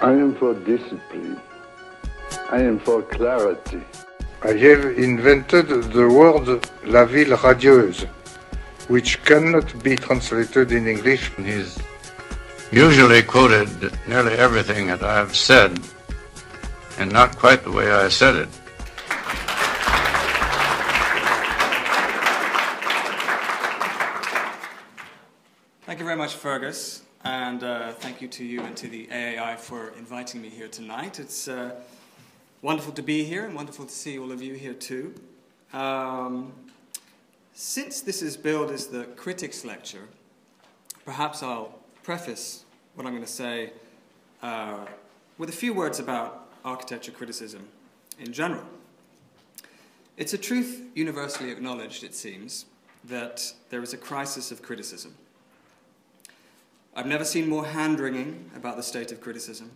I am for discipline. I am for clarity. I have invented the word la ville radieuse, which cannot be translated in English. He's usually quoted nearly everything that I've said, and not quite the way I said it. Thank you very much, Fergus, and thank you to you and to the AAI for inviting me here tonight. It's wonderful to be here and wonderful to see all of you here too. Since this is billed as the Critics Lecture, perhaps I'll preface what I'm going to say with a few words about architecture criticism in general. It's a truth universally acknowledged, it seems, that there is a crisis of criticism. I've never seen more hand-wringing about the state of criticism,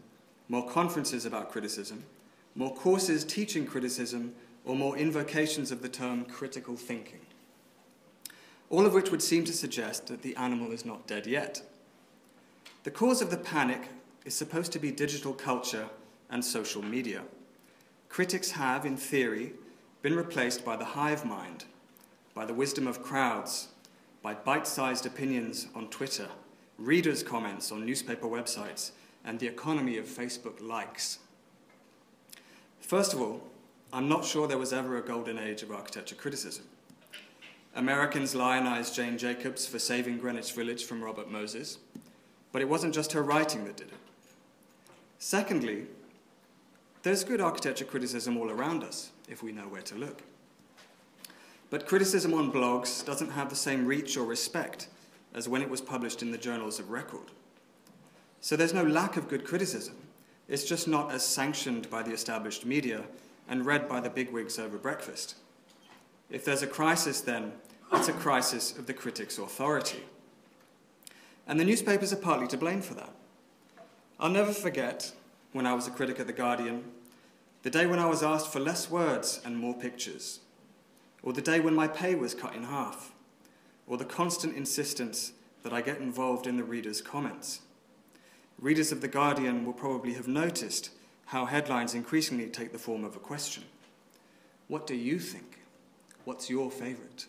more conferences about criticism, more courses teaching criticism, or more invocations of the term critical thinking. All of which would seem to suggest that the animal is not dead yet. The cause of the panic is supposed to be digital culture and social media. Critics have, in theory, been replaced by the hive mind, by the wisdom of crowds, by bite-sized opinions on Twitter, readers' comments on newspaper websites, and the economy of Facebook likes. First of all, I'm not sure there was ever a golden age of architecture criticism. Americans lionized Jane Jacobs for saving Greenwich Village from Robert Moses, but it wasn't just her writing that did it. Secondly, there's good architecture criticism all around us, if we know where to look. But criticism on blogs doesn't have the same reach or respect as when it was published in the journals of record. So there's no lack of good criticism. It's just not as sanctioned by the established media and read by the bigwigs over breakfast. If there's a crisis, then it's a crisis of the critic's authority. And the newspapers are partly to blame for that. I'll never forget, when I was a critic at The Guardian, the day when I was asked for less words and more pictures, or the day when my pay was cut in half, or the constant insistence that I get involved in the readers' comments. Readers of The Guardian will probably have noticed how headlines increasingly take the form of a question. What do you think? What's your favourite?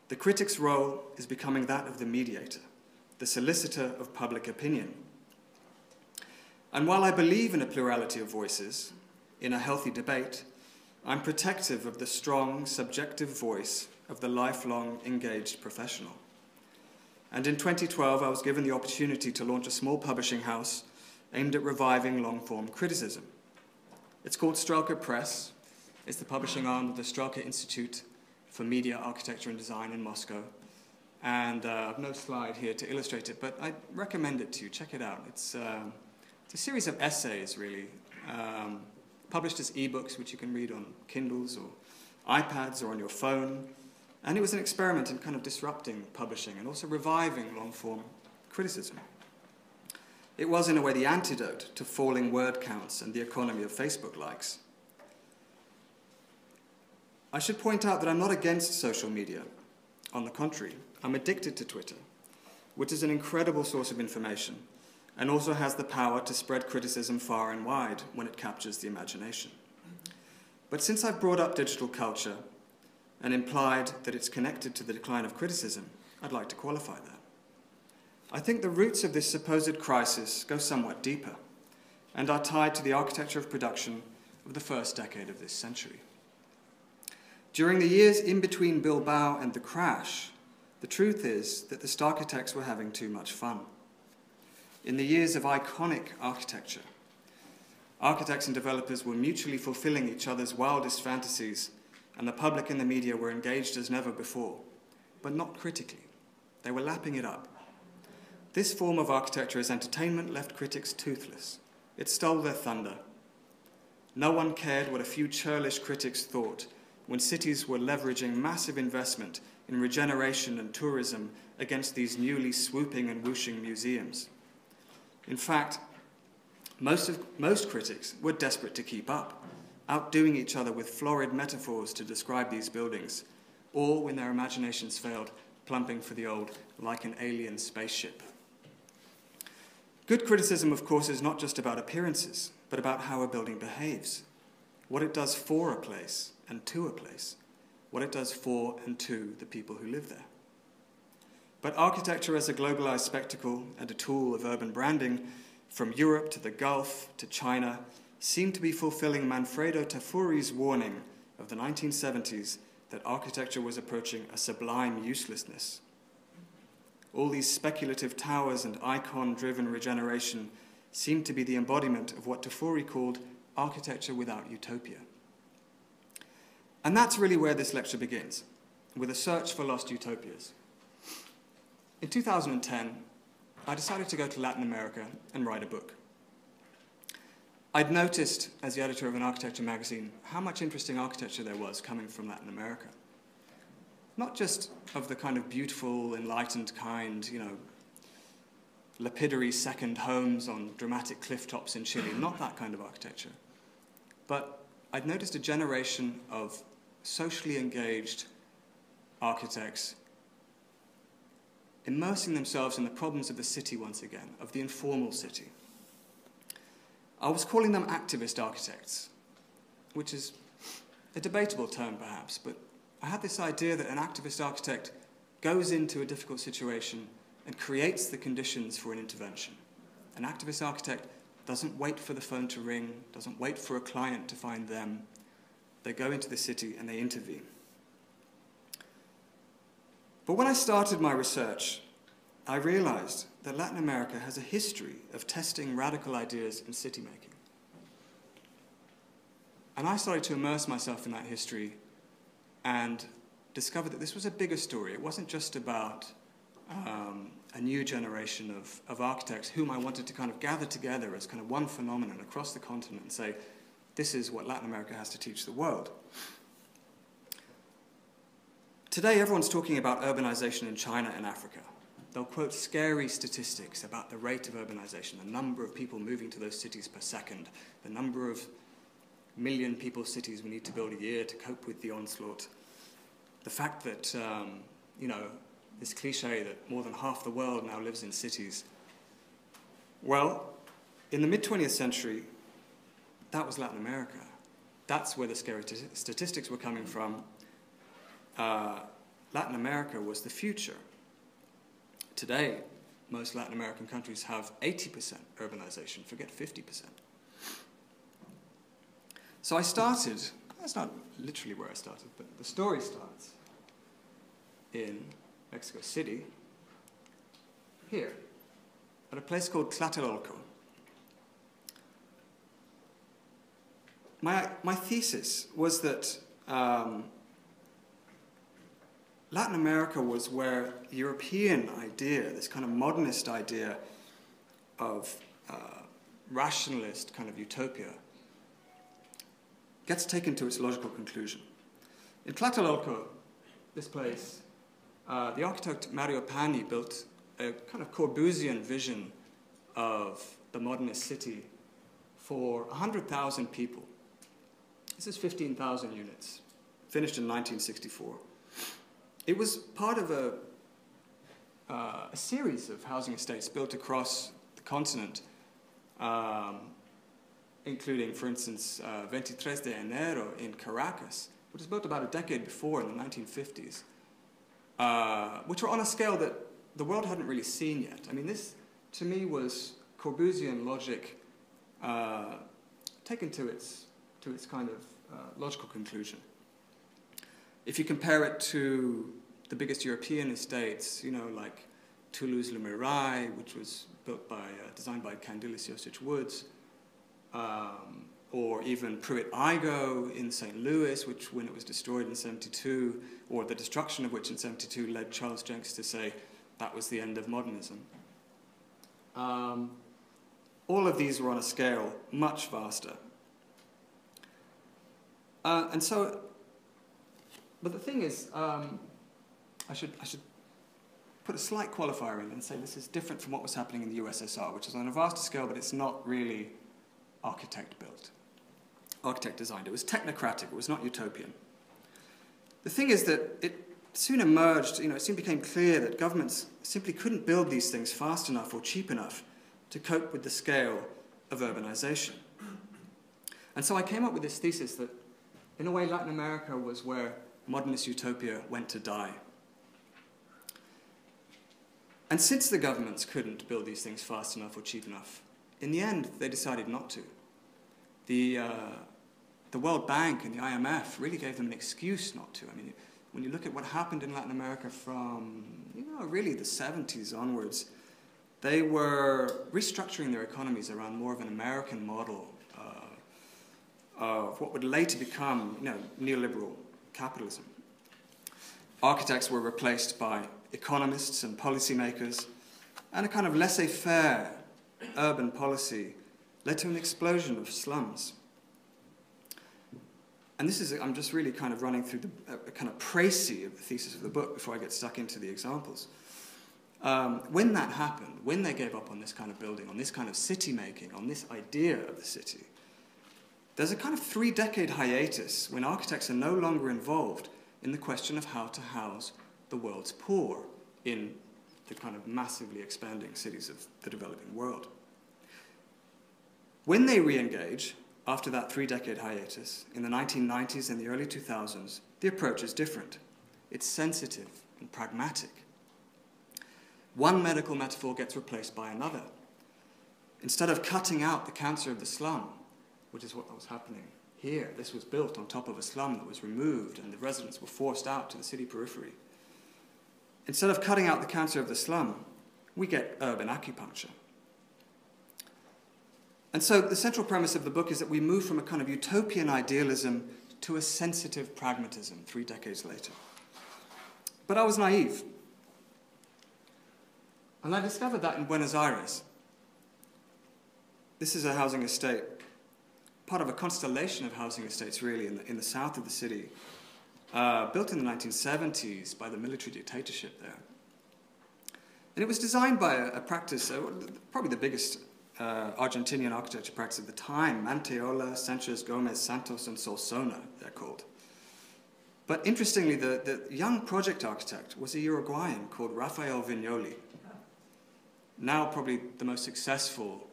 The critic's role is becoming that of the mediator, the solicitor of public opinion. And while I believe in a plurality of voices, in a healthy debate, I'm protective of the strong, subjective voice of the lifelong, engaged professional. And in 2012, I was given the opportunity to launch a small publishing house aimed at reviving long-form criticism. It's called Strelka Press. It's the publishing arm of the Strelka Institute for Media, Architecture and Design in Moscow. And I've no slide here to illustrate it, but I recommend it to you. Check it out. It's a series of essays, really, published as ebooks, which you can read on Kindles or iPads or on your phone. And it was an experiment in kind of disrupting publishing and also reviving long-form criticism. It was, in a way, the antidote to falling word counts and the economy of Facebook likes. I should point out that I'm not against social media. On the contrary, I'm addicted to Twitter, which is an incredible source of information and also has the power to spread criticism far and wide when it captures the imagination. But since I've brought up digital culture and implied that it's connected to the decline of criticism, I'd like to qualify that. I think the roots of this supposed crisis go somewhat deeper and are tied to the architecture of production of the first decade of this century. During the years in between Bilbao and the crash, the truth is that the starchitects were having too much fun. In the years of iconic architecture, architects and developers were mutually fulfilling each other's wildest fantasies, and the public and the media were engaged as never before, but not critically. They were lapping it up. This form of architecture as entertainment left critics toothless. It stole their thunder. No one cared what a few churlish critics thought when cities were leveraging massive investment in regeneration and tourism against these newly swooping and whooshing museums. In fact, most critics were desperate to keep up, outdoing each other with florid metaphors to describe these buildings, or, when their imaginations failed, plumping for the old, like an alien spaceship. Good criticism, of course, is not just about appearances, but about how a building behaves, what it does for a place and to a place, what it does for and to the people who live there. But architecture as a globalized spectacle and a tool of urban branding, from Europe to the Gulf to China, seemed to be fulfilling Manfredo Tafuri's warning of the 1970s that architecture was approaching a sublime uselessness. All these speculative towers and icon-driven regeneration seemed to be the embodiment of what Tafuri called architecture without utopia. And that's really where this lecture begins, with a search for lost utopias. In 2010, I decided to go to Latin America and write a book. I'd noticed, as the editor of an architecture magazine, how much interesting architecture there was coming from Latin America. Not just of the kind of beautiful, enlightened kind, lapidary second homes on dramatic cliff tops in Chile, not that kind of architecture. But I'd noticed a generation of socially engaged architects immersing themselves in the problems of the city once again, of the informal city. I was calling them activist architects, which is a debatable term perhaps, but I had this idea that an activist architect goes into a difficult situation and creates the conditions for an intervention. An activist architect doesn't wait for the phone to ring, doesn't wait for a client to find them. They go into the city and they intervene. But when I started my research, I realized that Latin America has a history of testing radical ideas in city making. And I started to immerse myself in that history and discovered that this was a bigger story. It wasn't just about a new generation of architects whom I wanted to kind of gather together as kind of one phenomenon across the continent and say, this is what Latin America has to teach the world. Today, everyone's talking about urbanization in China and Africa. They'll quote scary statistics about the rate of urbanization, the number of people moving to those cities per second, the number of million people cities we need to build a year to cope with the onslaught. The fact that, this cliche that more than half the world now lives in cities. Well, in the mid-20th century, that was Latin America. That's where the scary statistics were coming from. Latin America was the future. Today, most Latin American countries have 80% urbanization, forget 50%. So I started, that's not literally where I started, but the story starts in Mexico City, here, at a place called Tlatelolco. My thesis was that Latin America was where the European idea, this kind of modernist idea of rationalist kind of utopia, gets taken to its logical conclusion. In Tlatelolco, this place, the architect Mario Pani built a kind of Corbusian vision of the modernist city for 100,000 people. This is 15,000 units, finished in 1964. It was part of a series of housing estates built across the continent, including, for instance, 23 de Enero in Caracas, which was built about a decade before in the 1950s, which were on a scale that the world hadn't really seen yet. I mean, this, to me, was Corbusian logic taken to its kind of logical conclusion. If you compare it to the biggest European estates, like Toulouse-le-Mirail, which was built by, designed by Candilis Josich Woods, or even Pruitt-Igoe in St. Louis, which, when it was destroyed in 72, or the destruction of which in 72 led Charles Jenks to say that was the end of modernism. All of these were on a scale much vaster. But the thing is, I should put a slight qualifier in and say this is different from what was happening in the USSR, which is on a vaster scale, but it's not really architect-built, architect-designed. It was technocratic. It was not utopian. The thing is that it soon emerged, it soon became clear that governments simply couldn't build these things fast enough or cheap enough to cope with the scale of urbanization. And so I came up with this thesis that, in a way, Latin America was where modernist utopia went to die. And since the governments couldn't build these things fast enough or cheap enough, in the end, they decided not to. The World Bank and the IMF really gave them an excuse not to. I mean, when you look at what happened in Latin America from, really the 70s onwards, they were restructuring their economies around more of an American model of what would later become, neoliberal capitalism. Architects were replaced by economists and policymakers, and a kind of laissez-faire urban policy led to an explosion of slums. And this is, I'm just really kind of running through a kind of précis of the thesis of the book before I get stuck into the examples. When that happened, when they gave up on this kind of building, on this kind of city making, on this idea of the city, there's a kind of 3-decade hiatus when architects are no longer involved in the question of how to house the world's poor in the kind of massively expanding cities of the developing world. When they re-engage, after that 3-decade hiatus, in the 1990s and the early 2000s, the approach is different. It's sensitive and pragmatic. One medical metaphor gets replaced by another. Instead of cutting out the cancer of the slum, which is what was happening here, this was built on top of a slum that was removed and the residents were forced out to the city periphery. Instead of cutting out the cancer of the slum, we get urban acupuncture. And so the central premise of the book is that we move from a kind of utopian idealism to a sensitive pragmatism 3 decades later. But I was naive. And I discovered that in Buenos Aires. This is a housing estate, part of a constellation of housing estates, really, in the south of the city, built in the 1970s by the military dictatorship there. And it was designed by a practice, probably the biggest Argentinian architecture practice at the time, Manteola, Sanchez, Gomez, Santos, and Solsona, they're called. But interestingly, the young project architect was a Uruguayan called Rafael Vignoli, now probably the most successful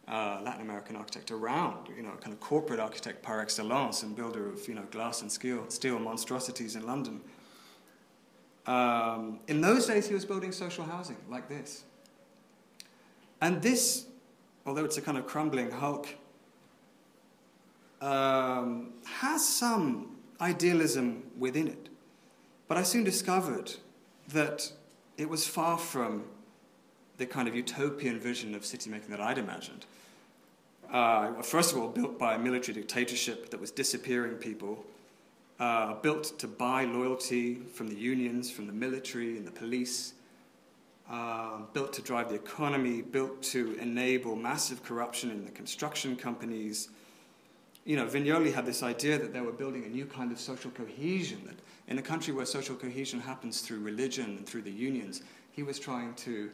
Latin American architect around, kind of corporate architect par excellence and builder of, glass and steel monstrosities in London. In those days, he was building social housing like this. And this, although it's a kind of crumbling hulk, has some idealism within it. But I soon discovered that it was far from the kind of utopian vision of city making that I'd imagined. First of all, built by a military dictatorship that was disappearing people, built to buy loyalty from the unions, from the military and the police, built to drive the economy, built to enable massive corruption in the construction companies. Vignoli had this idea that they were building a new kind of social cohesion, that in a country where social cohesion happens through religion and through the unions, he was trying to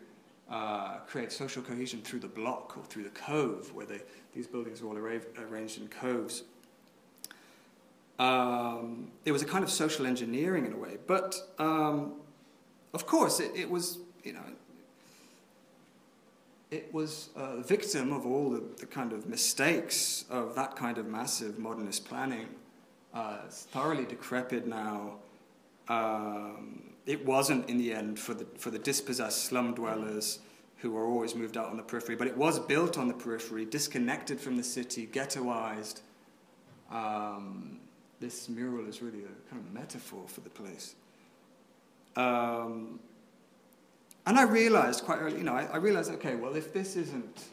create social cohesion through the block or through the cove, where these buildings were all arranged in coves. It was a kind of social engineering in a way, but of course it was, it was a victim of all the kind of mistakes of that kind of massive modernist planning. It's thoroughly decrepit now. It wasn't, in the end, for the dispossessed slum dwellers who were always moved out on the periphery, but it was built on the periphery, disconnected from the city, ghettoized. This mural is really a kind of metaphor for the place. And I realized quite early, I realized, okay, well, if this isn't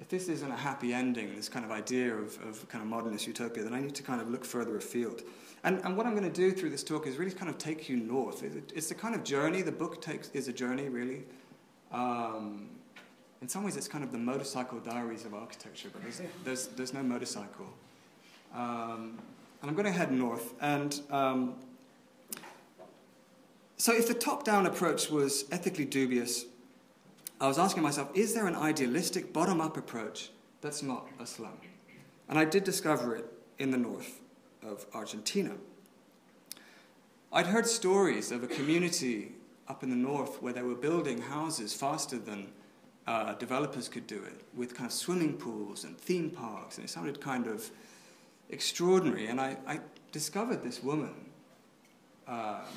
a happy ending, this kind of idea of kind of modernist utopia, then I need to kind of look further afield. And what I'm going to do through this talk is really kind of take you north. It's the kind of journey, the book is a journey, really. In some ways, it's kind of the motorcycle diaries of architecture, but there's no motorcycle. And I'm going to head north. And so if the top-down approach was ethically dubious, I was asking myself, is there an idealistic bottom-up approach that's not a slum? And I did discover it in the north of Argentina. I'd heard stories of a community up in the north where they were building houses faster than developers could do it with kind of swimming pools and theme parks, and it sounded kind of extraordinary. And I discovered this woman.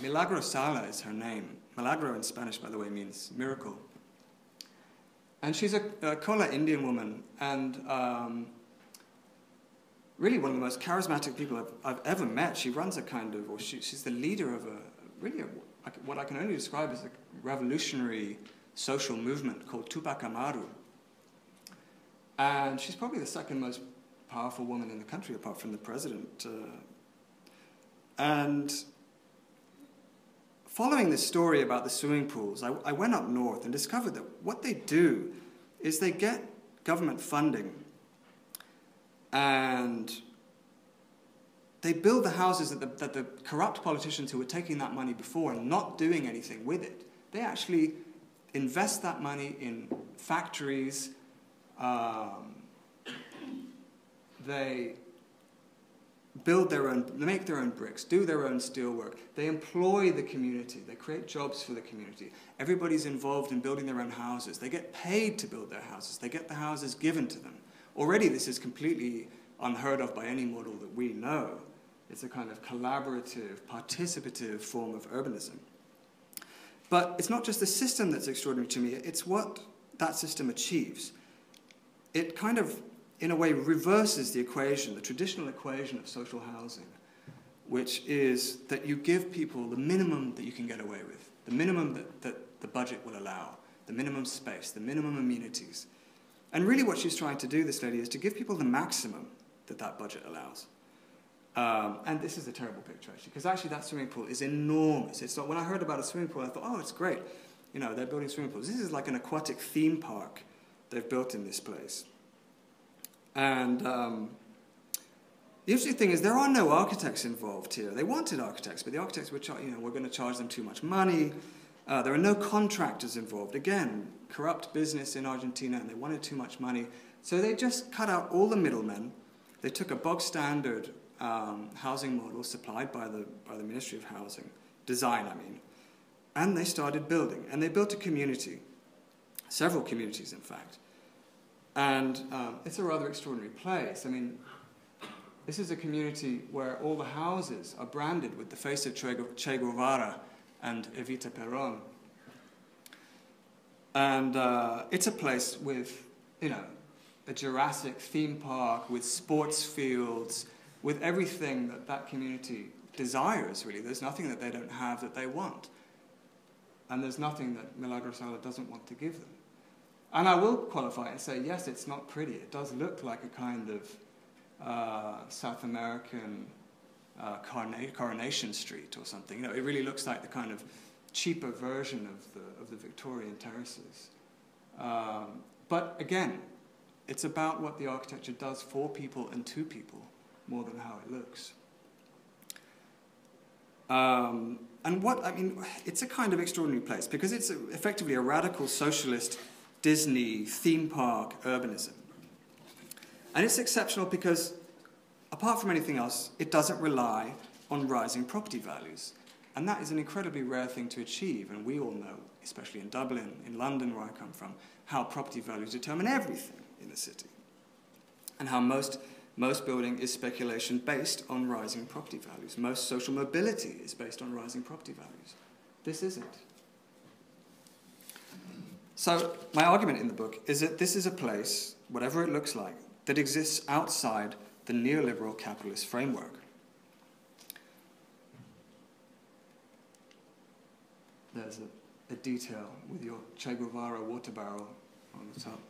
Milagro Sala is her name. Milagro in Spanish, by the way, means miracle. And she's a Kola Indian woman, and really one of the most charismatic people I've ever met. She runs a kind of, or she's the leader of what I can only describe as a revolutionary social movement called Tupac Amaru. And she's probably the second most powerful woman in the country, apart from the president. And following this story about the swimming pools, I went up north and discovered that what they do is they get government funding and they build the houses that the corrupt politicians who were taking that money before and not doing anything with it, they actually invest that money in factories. They build their own, they make their own bricks, do their own steelwork. They employ the community. They create jobs for the community. Everybody's involved in building their own houses. They get paid to build their houses. They get the houses given to them. Already this is completely unheard of by any model that we know. It's a kind of collaborative, participative form of urbanism. But it's not just the system that's extraordinary to me, it's what that system achieves. It kind of, in a way, reverses the equation, the traditional equation of social housing, which is that you give people the minimum that you can get away with, the minimum that the budget will allow, the minimum space, the minimum amenities. And really what she's trying to do, this lady, is to give people the maximum that budget allows. And this is a terrible picture, actually, because actually that swimming pool is enormous. It's not, when I heard about a swimming pool, I thought, oh, it's great. You know, they're building swimming pools. This is like an aquatic theme park they've built in this place. And the interesting thing is there are no architects involved here. They wanted architects, but the architects were going to charge them too much money. There are no contractors involved. Again, corrupt business in Argentina, and they wanted too much money. So they just cut out all the middlemen. They took a bog standard housing model supplied by the Ministry of Housing, design, I mean, and they started building. And they built a community, several communities, in fact. And it's a rather extraordinary place. I mean, this is a community where all the houses are branded with the face of Che Guevara and Evita Perón. And it's a place with, you know, a Jurassic theme park, with sports fields, with everything that community desires, really. There's nothing that they don't have that they want. And there's nothing that Milagro Sala doesn't want to give them. And I will qualify and say, yes, it's not pretty. It does look like a kind of South American Coronation Street or something. You know, it really looks like the kind of cheaper version of the Victorian terraces. But again, it's about what the architecture does for people and to people more than how it looks. And what, I mean, it's a kind of extraordinary place because it's effectively a radical socialist Disney theme park urbanism. And it's exceptional because, apart from anything else, it doesn't rely on rising property values. And that is an incredibly rare thing to achieve. And we all know, especially in Dublin, in London, where I come from, how property values determine everything in the city. And how most building is speculation based on rising property values. Most social mobility is based on rising property values. This isn't. So my argument in the book is that this is a place, whatever it looks like, that exists outside the neoliberal capitalist framework. There's a detail with your Che Guevara water barrel on the top.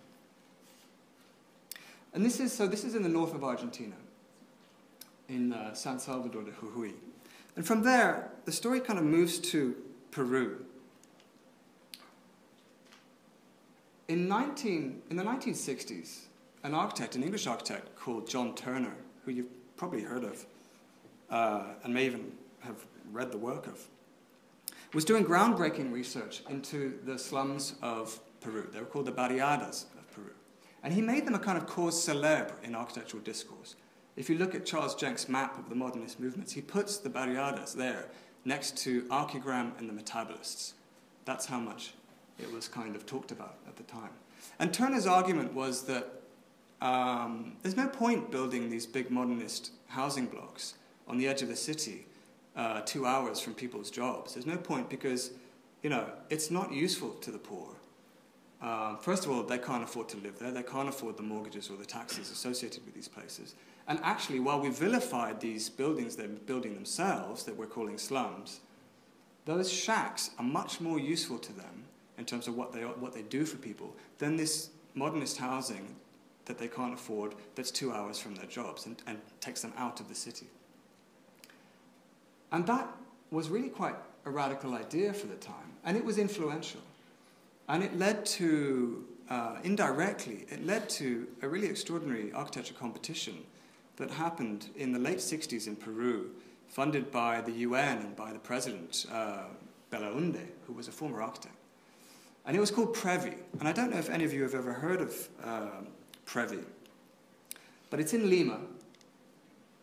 And this is in the north of Argentina, in San Salvador de Jujuy. And from there, the story kind of moves to Peru. In the 1960s, an English architect called John Turner, who you've probably heard of, and may even have read the work of, was doing groundbreaking research into the slums of Peru. They were called the barriadas of Peru. And he made them a kind of cause célèbre in architectural discourse. If you look at Charles Jenk's map of the modernist movements, he puts the barriadas there next to Archigram and the Metabolists. That's how much it was kind of talked about at the time. And Turner's argument was that there's no point building these big modernist housing blocks on the edge of the city 2 hours from people's jobs. There's no point because, you know, it's not useful to the poor. First of all, they can't afford to live there. They can't afford the mortgages or the taxes associated with these places. And actually, while we vilified these buildings they're building themselves, that we're calling slums, those shacks are much more useful to them in terms of what they do for people than this modernist housing that they can't afford that's 2 hours from their jobs and takes them out of the city. And that was really quite a radical idea for the time, and it was influential. And it led to, indirectly, it led to a really extraordinary architecture competition that happened in the late 60s in Peru, funded by the UN and by the president, Belaunde, who was a former architect. And it was called Previ. And I don't know if any of you have ever heard of Previ, but it's in Lima.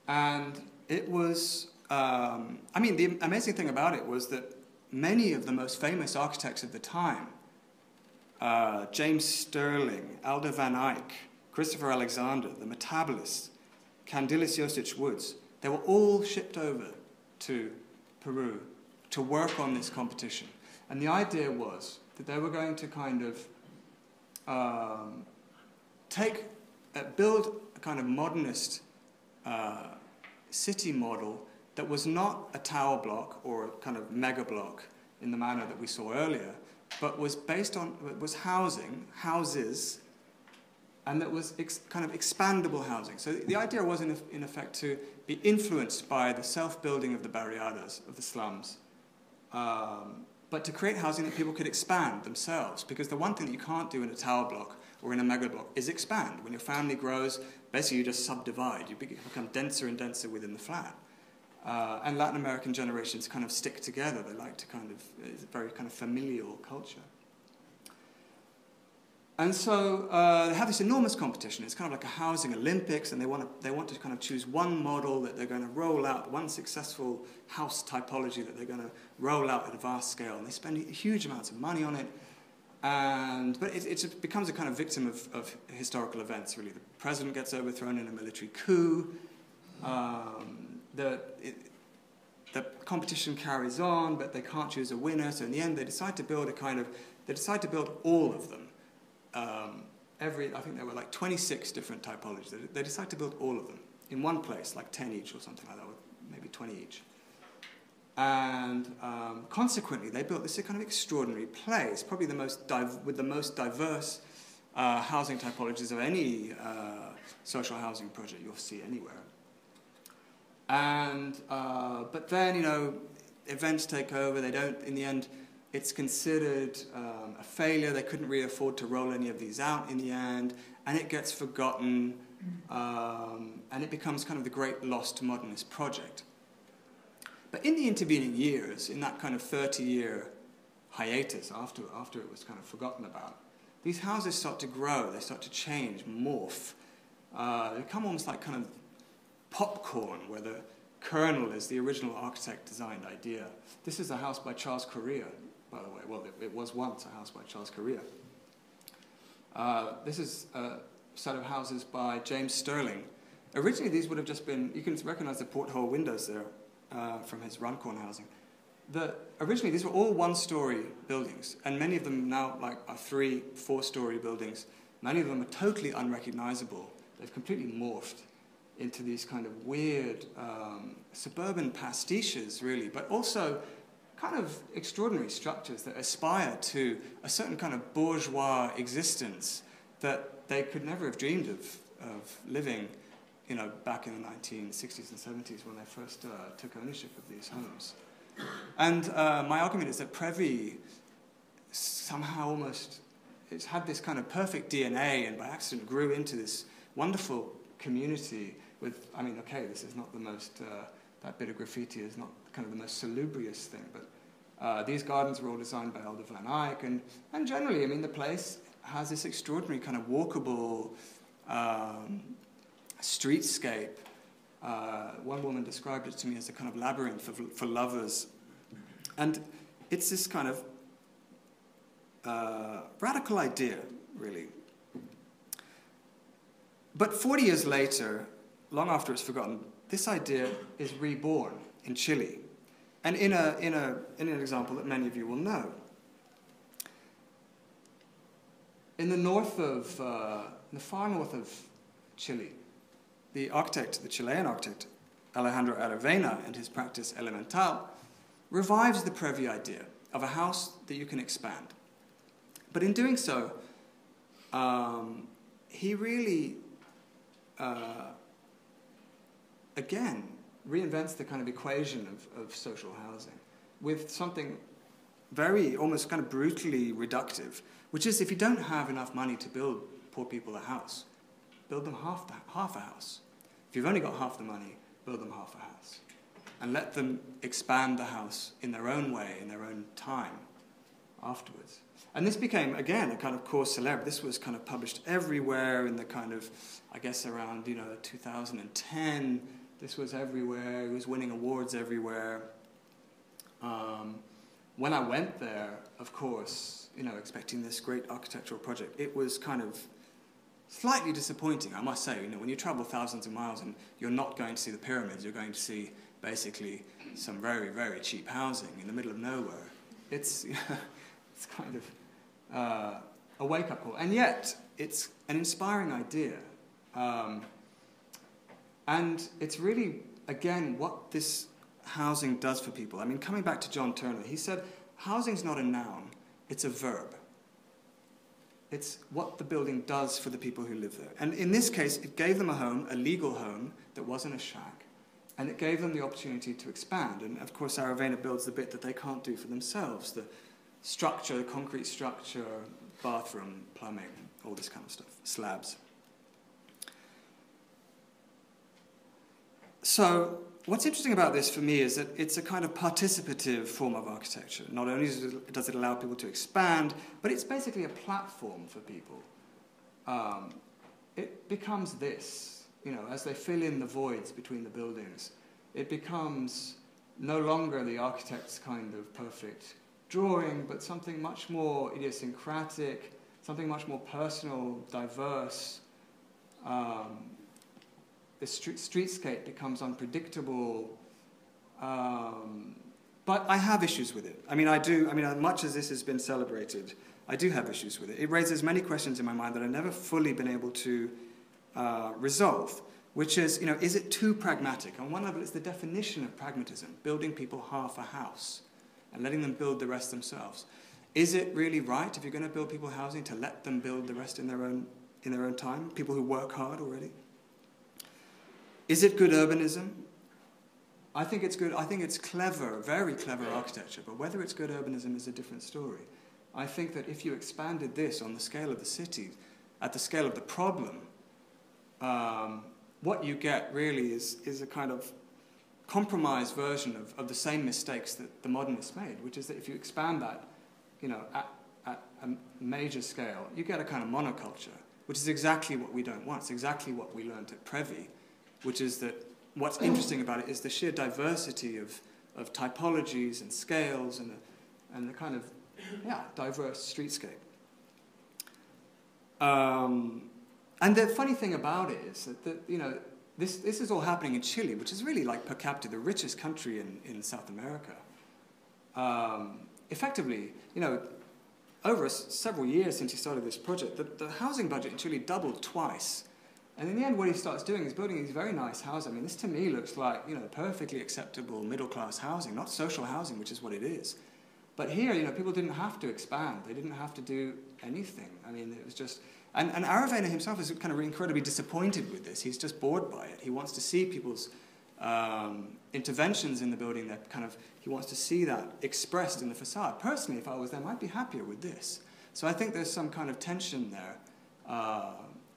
And it was, I mean, the amazing thing about it was that many of the most famous architects of the time, James Stirling, Aldo van Eyck, Christopher Alexander, the Metabolists, Candilis Josich Woods, they were all shipped over to Peru to work on this competition. And the idea was that they were going to kind of build a kind of modernist city model that was not a tower block or a kind of mega block in the manner that we saw earlier, but was based on, was houses, and that was kind of expandable housing. So the idea was, in effect, to be influenced by the self-building of the barriadas, of the slums, but to create housing that people could expand themselves. Because the one thing that you can't do in a tower block or in a mega block is expand. When your family grows, basically you just subdivide. You become denser and denser within the flat. And Latin American generations kind of stick together. They like to kind of, it's a very kind of familial culture. And so they have this enormous competition. It's kind of like a housing Olympics, and they want to kind of choose one model that they're going to roll out, one successful house typology that they're going to roll out at a vast scale. And they spend huge amounts of money on it. But it becomes a kind of victim of historical events, really. The president gets overthrown in a military coup. The competition carries on, but they can't choose a winner. So in the end, they decide to build all of them. I think there were like 26 different typologies. They decide to build all of them in one place, like 10 each or something like that, or maybe 20 each. And consequently, they built this kind of extraordinary place, probably with the most diverse housing typologies of any social housing project you'll see anywhere. And but then, you know, events take over. They don't, in the end, it's considered a failure. They couldn't really afford to roll any of these out in the end, and it gets forgotten, and it becomes kind of the great lost modernist project. But in the intervening years, in that kind of 30-year hiatus after it was kind of forgotten about, these houses start to grow. They start to change, morph. They become almost like kind of popcorn, where the kernel is the original architect-designed idea. This is a house by Charles Correa, by the way. Well, it was once a house by Charles Correa. This is a set of houses by James Stirling. Originally, these would have just been, you can recognize the porthole windows there from his Runcorn housing. Originally, these were all one-story buildings, and many of them now are 3-, 4-story buildings. Many of them are totally unrecognizable. They've completely morphed into these kind of weird suburban pastiches, really, but also kind of extraordinary structures that aspire to a certain kind of bourgeois existence that they could never have dreamed of living, you know, back in the 1960s and 70s when they first took ownership of these homes. And my argument is that Previ somehow almost, it's had this kind of perfect DNA and by accident grew into this wonderful community with, I mean, okay, this is not the most, that bit of graffiti is not kind of the most salubrious thing, but these gardens were all designed by Aldo van Eyck, and generally, I mean, the place has this extraordinary kind of walkable streetscape. One woman described it to me as a kind of labyrinth for lovers. And it's this kind of radical idea really. But 40 years later, long after it's forgotten, this idea is reborn in Chile, and in an example that many of you will know. In the north of, in the far north of Chile, the Chilean architect Alejandro Aravena and his practice Elemental revives the Previ idea of a house that you can expand. But in doing so, he really, again, reinvents the kind of equation of social housing with something very, almost kind of brutally reductive, which is if you don't have enough money to build poor people a house, build them half a house. If you've only got half the money, build them half a house. And let them expand the house in their own way, in their own time, afterwards. And this became, again, a kind of cause célèbre. This was kind of published everywhere in the kind of, I guess, around, 2010. This was everywhere. It was winning awards everywhere. When I went there, of course, expecting this great architectural project, it was kind of slightly disappointing, I must say. When you travel thousands of miles and you're not going to see the pyramids, you're going to see basically some very, very cheap housing in the middle of nowhere. It's, it's kind of a wake-up call. And yet, it's an inspiring idea. And it's really, again, what this housing does for people. I mean, coming back to John Turner, he said, housing's not a noun, it's a verb. It's what the building does for the people who live there. And in this case, it gave them a home, a legal home, that wasn't a shack. And it gave them the opportunity to expand. And of course, Aravena builds the bit that they can't do for themselves. The structure, the concrete structure, bathroom, plumbing, all this kind of stuff, slabs. So what's interesting about this for me is that it's a kind of participative form of architecture. Not only does it allow people to expand, but it's basically a platform for people. It becomes this, as they fill in the voids between the buildings, it becomes no longer the architect's kind of perfect drawing, but something much more idiosyncratic, something much more personal, diverse. The streetscape becomes unpredictable, but I have issues with it. As much as this has been celebrated, I do have issues with it. It raises many questions in my mind that I've never fully been able to resolve, which is, is it too pragmatic? On one level, it's the definition of pragmatism, building people half a house and letting them build the rest themselves. Is it really right, if you're going to build people housing, to let them build the rest in their own time, people who work hard already? Is it good urbanism? I think it's good. I think it's clever, very clever architecture, but whether it's good urbanism is a different story. I think that if you expanded this on the scale of the city, at the scale of the problem, what you get really is a kind of compromised version of the same mistakes that the modernists made, which is that if you expand that, at a major scale, you get a kind of monoculture, which is exactly what we don't want. It's exactly what we learned at Previ, which is that what's interesting about it is the sheer diversity of typologies and scales and the kind of diverse streetscape. And the funny thing about it is that this is all happening in Chile, which is really, like, per capita the richest country in South America. Effectively, over several years since he started this project, the housing budget in Chile doubled twice. And in the end, what he starts doing is building these very nice houses. I mean, this to me looks like, perfectly acceptable middle-class housing, not social housing, which is what it is. But here, people didn't have to expand. They didn't have to do anything. I mean, it was just... And Aravena himself is kind of incredibly disappointed with this. He's just bored by it. He wants to see people's interventions in the building. That kind of, he wants to see that expressed in the facade. Personally, if I was them, I'd be happier with this. So I think there's some kind of tension there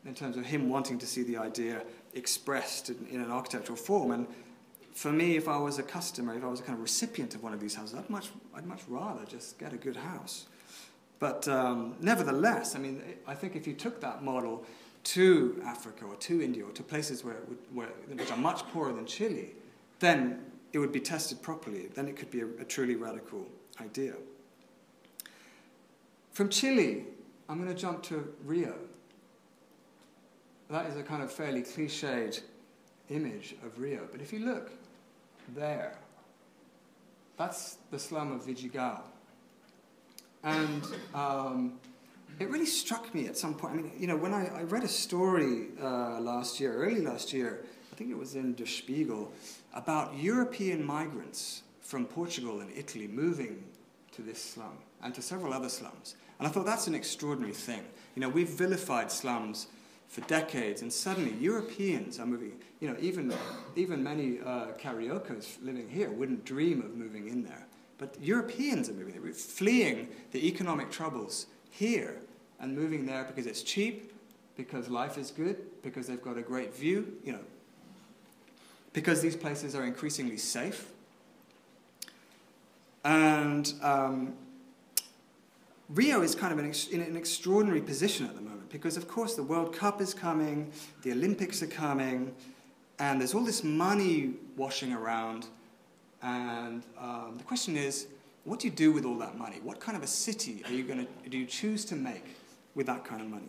in terms of him wanting to see the idea expressed in an architectural form. And for me, if I was a customer, if I was a kind of recipient of one of these houses, I'd much rather just get a good house. But nevertheless, I think if you took that model to Africa or to India or to places which are much poorer than Chile, then it would be tested properly. Then it could be a truly radical idea. From Chile, I'm going to jump to Rio. That is a kind of fairly cliched image of Rio. But if you look there, that's the slum of Vidigal. And it really struck me at some point. I mean, you know, when I read a story early last year, I think it was in Der Spiegel, about European migrants from Portugal and Italy moving to this slum and to several other slums. And I thought that's an extraordinary thing. You know, we've vilified slums for decades, and suddenly Europeans are moving. You know, even many Cariocas living here wouldn't dream of moving in there. But Europeans are moving there, fleeing the economic troubles here and moving there because it's cheap, because life is good, because they've got a great view, you know, because these places are increasingly safe. And Rio is kind of in an extraordinary position at the moment because, of course, the World Cup is coming, the Olympics are coming, and there's all this money washing around. And the question is, what do you do with all that money? What kind of a city do you choose to make with that kind of money?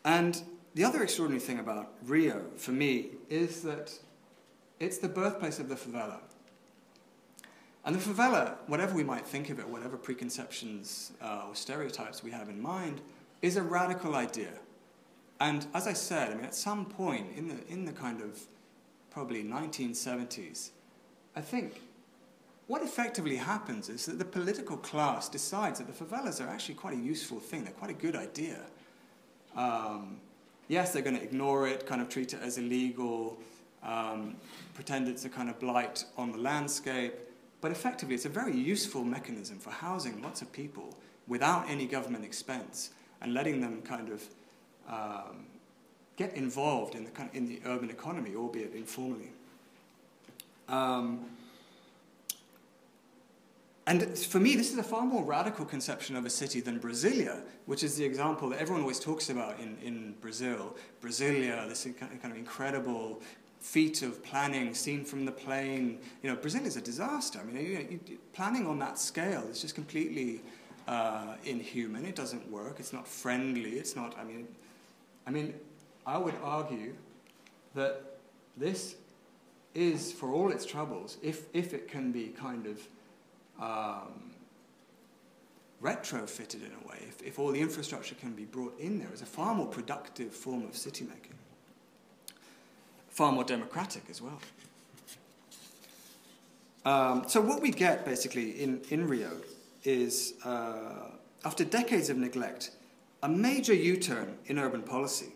And the other extraordinary thing about Rio, for me, is that it's the birthplace of the favela. And the favela, whatever we might think of it, whatever preconceptions or stereotypes we have in mind, is a radical idea. And as I said, I mean, at some point in the kind of probably 1970s, I think what effectively happens is that the political class decides that the favelas are actually quite a useful thing. They're quite a good idea. Yes, they're going to ignore it, kind of treat it as illegal, pretend it's a kind of blight on the landscape. But effectively, it's a very useful mechanism for housing lots of people without any government expense and letting them kind of get involved in the urban economy, albeit informally. And for me, this is a far more radical conception of a city than Brasilia, which is the example that everyone always talks about in Brazil. Brasilia, this kind of incredible feat of planning seen from the plane. You know, Brazil is a disaster. I mean, planning on that scale is just completely inhuman. It doesn't work. It's not friendly. It's not. I mean, I would argue that this is, for all its troubles, if it can be kind of retrofitted in a way, if all the infrastructure can be brought in there, is a far more productive form of city making, far more democratic as well. So what we get basically in Rio is, after decades of neglect, a major U-turn in urban policy.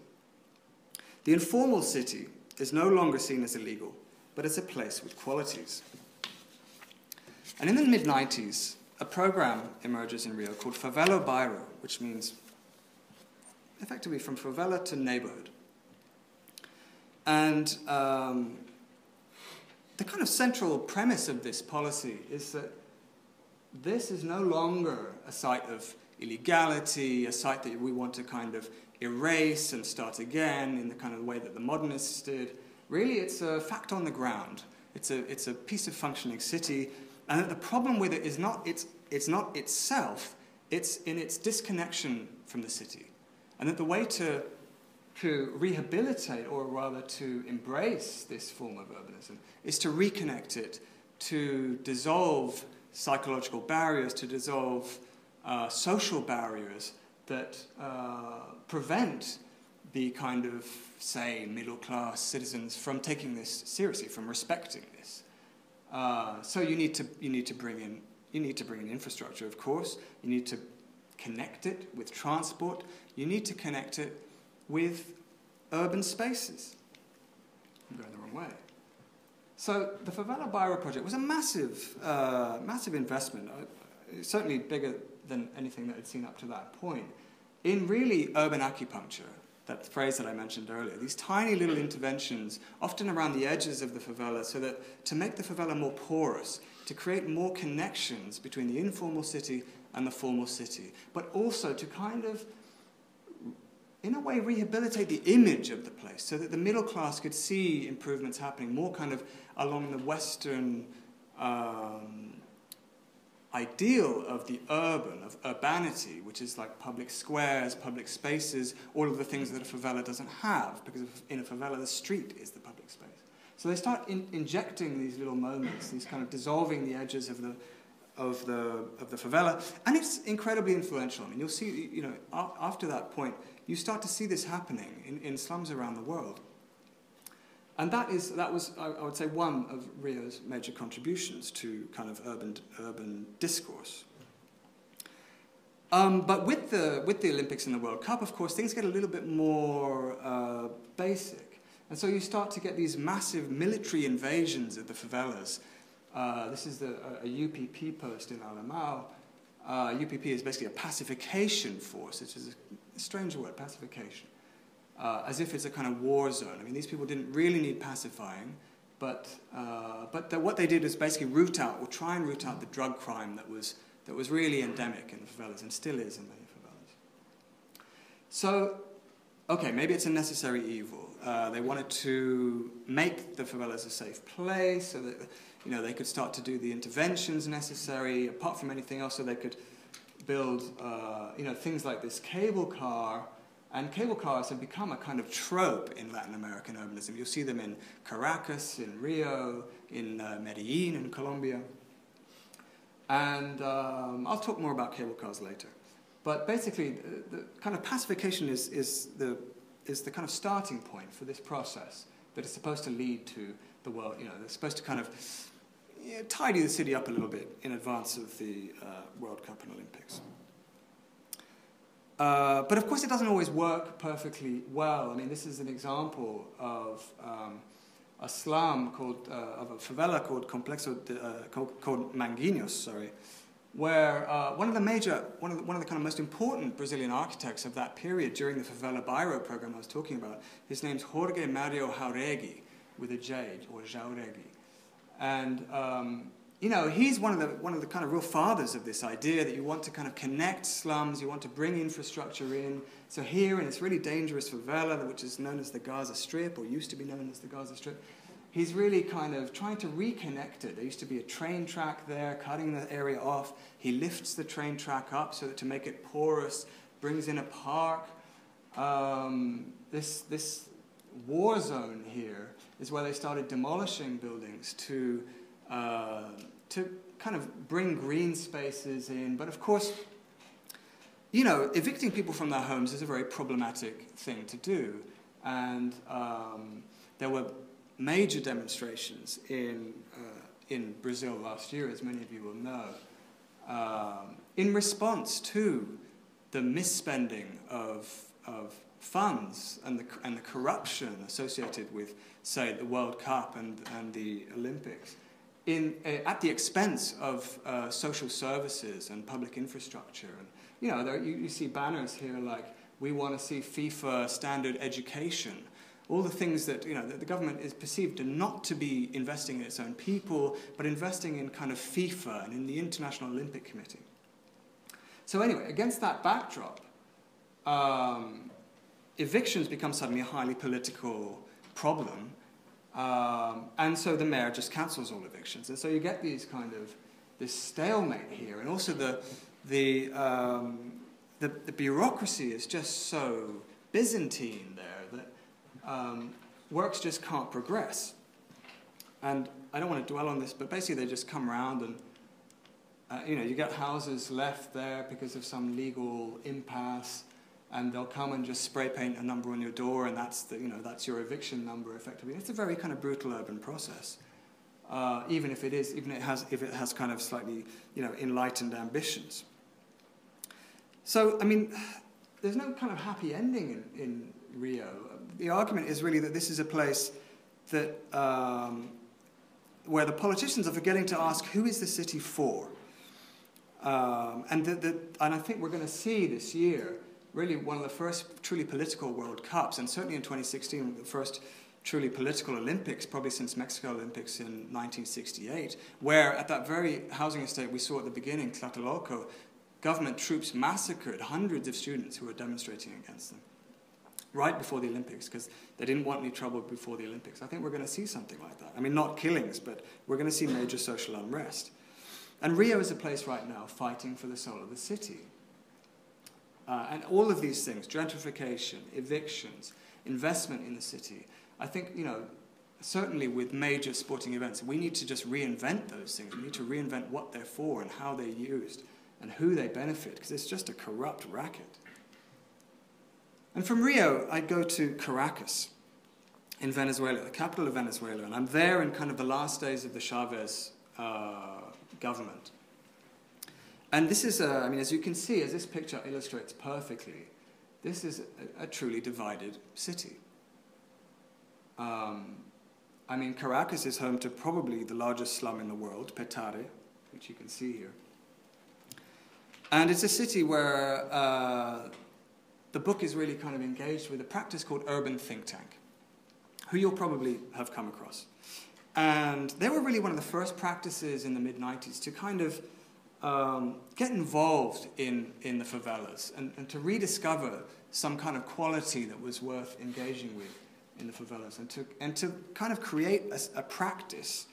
The informal city is no longer seen as illegal, but as a place with qualities. And in the mid-90s, a program emerges in Rio called Favela Bairro, which means effectively from favela to neighborhood. And the kind of central premise of this policy is that this is no longer a site of illegality, a site that we want to kind of erase and start again in the kind of way that the modernists did. Really, it's a fact on the ground. It's a piece of functioning city, and that the problem with it is not it's not itself, it's in its disconnection from the city. And that the way to rehabilitate, or rather to embrace this form of urbanism, is to reconnect it, to dissolve psychological barriers, to dissolve social barriers that prevent the kind of, say, middle-class citizens from taking this seriously, from respecting this. So you need to bring in infrastructure, of course. You need to connect it with transport. You need to connect it with urban spaces. I'm going the wrong way. So the Favela Bairro project was a massive investment, certainly bigger than anything that I'd seen up to that point, in really urban acupuncture, that phrase that I mentioned earlier, these tiny little interventions, often around the edges of the favela, so that to make the favela more porous, to create more connections between the informal city and the formal city, but also to kind of, in a way, rehabilitate the image of the place so that the middle class could see improvements happening more kind of along the Western ideal of the urban, of urbanity, which is like public squares, public spaces, all of the things that a favela doesn't have, because in a favela the street is the public space. So they start injecting these little moments, these kind of dissolving the edges of the favela, and it's incredibly influential. I mean, you'll see, you know, after that point, you start to see this happening in slums around the world. And that was, I would say, one of Rio's major contributions to kind of urban discourse. But with the Olympics and the World Cup, of course, things get a little bit more basic. And so you start to get these massive military invasions of the favelas. This is a UPP post in Alemão. UPP is basically a pacification force, which is a strange word, pacification. As if it's a kind of war zone. I mean, these people didn't really need pacifying, but what they did was basically root out, or try and root out, the drug crime that was really endemic in the favelas, and still is in many favelas. So, okay, maybe it's a necessary evil. They wanted to make the favelas a safe place, so that, you know, they could start to do the interventions necessary, apart from anything else, so they could build, you know, things like this cable car. And cable cars have become a kind of trope in Latin American urbanism. You'll see them in Caracas, in Rio, in Medellin, in Colombia. And I'll talk more about cable cars later. But basically, the kind of pacification is the kind of starting point for this process that is supposed to lead to the world. You know, it's supposed to kind of tidy the city up a little bit in advance of the World Cup and Olympics. But of course, it doesn't always work perfectly well. I mean, this is an example of a slum of a favela called called Manguinhos, sorry, where one of the kind of most important Brazilian architects of that period during the favela bairro program I was talking about, his name's Jorge Mario Jauregui, with a J, or Jauregui, and you know, he's one of the kind of real fathers of this idea that you want to kind of connect slums, you want to bring infrastructure in. So here in this really dangerous favela, which is known as the Gaza Strip, or used to be known as the Gaza Strip, he's really kind of trying to reconnect it. There used to be a train track there, cutting the area off. He lifts the train track up so that to make it porous, brings in a park. This war zone here is where they started demolishing buildings to kind of bring green spaces in. But of course, you know, evicting people from their homes is a very problematic thing to do. And there were major demonstrations in Brazil last year, as many of you will know, in response to the misspending of funds and the corruption associated with, say, the World Cup and the Olympics, at the expense of social services and public infrastructure. And you know, you see banners here like, "We want to see FIFA standard education." All the things that, you know, that the government is perceived to not to be investing in its own people, but investing in kind of FIFA and in the International Olympic Committee. So anyway, against that backdrop, evictions become suddenly a highly political problem. And so the mayor just cancels all evictions. And so you get these kind of, this stalemate here. And also the bureaucracy is just so Byzantine there that works just can't progress. And I don't want to dwell on this, but basically they just come around and, you know, you get houses left there because of some legal impasse, and they'll come and just spray paint a number on your door, and that's that's your eviction number effectively. It's a very kind of brutal urban process, even if it has kind of slightly, you know, enlightened ambitions. So I mean, there's no kind of happy ending in Rio. The argument is really that this is a place that where the politicians are forgetting to ask who is the city for, and I think we're going to see this year really one of the first truly political World Cups, and certainly in 2016, the first truly political Olympics, probably since Mexico Olympics in 1968, where at that very housing estate we saw at the beginning, Tlatelolco, government troops massacred hundreds of students who were demonstrating against them right before the Olympics, because they didn't want any trouble before the Olympics. I think we're going to see something like that. I mean, not killings, but we're going to see major social unrest. And Rio is a place right now fighting for the soul of the city. And all of these things, gentrification, evictions, investment in the city, I think, certainly with major sporting events, we need to just reinvent those things. We need to reinvent what they're for and how they're used and who they benefit, because it's just a corrupt racket. And from Rio, I go to Caracas in Venezuela, the capital of Venezuela, and I'm there in kind of the last days of the Chavez government. And this is, as you can see, as this picture illustrates perfectly, this is a truly divided city. Caracas is home to probably the largest slum in the world, Petare, which you can see here. And it's a city where the book is really kind of engaged with a practice called urban think tank, who you'll probably have come across. And they were really one of the first practices in the mid-90s to kind of get involved in the favelas and to rediscover some kind of quality that was worth engaging with in the favelas, and to kind of create a practice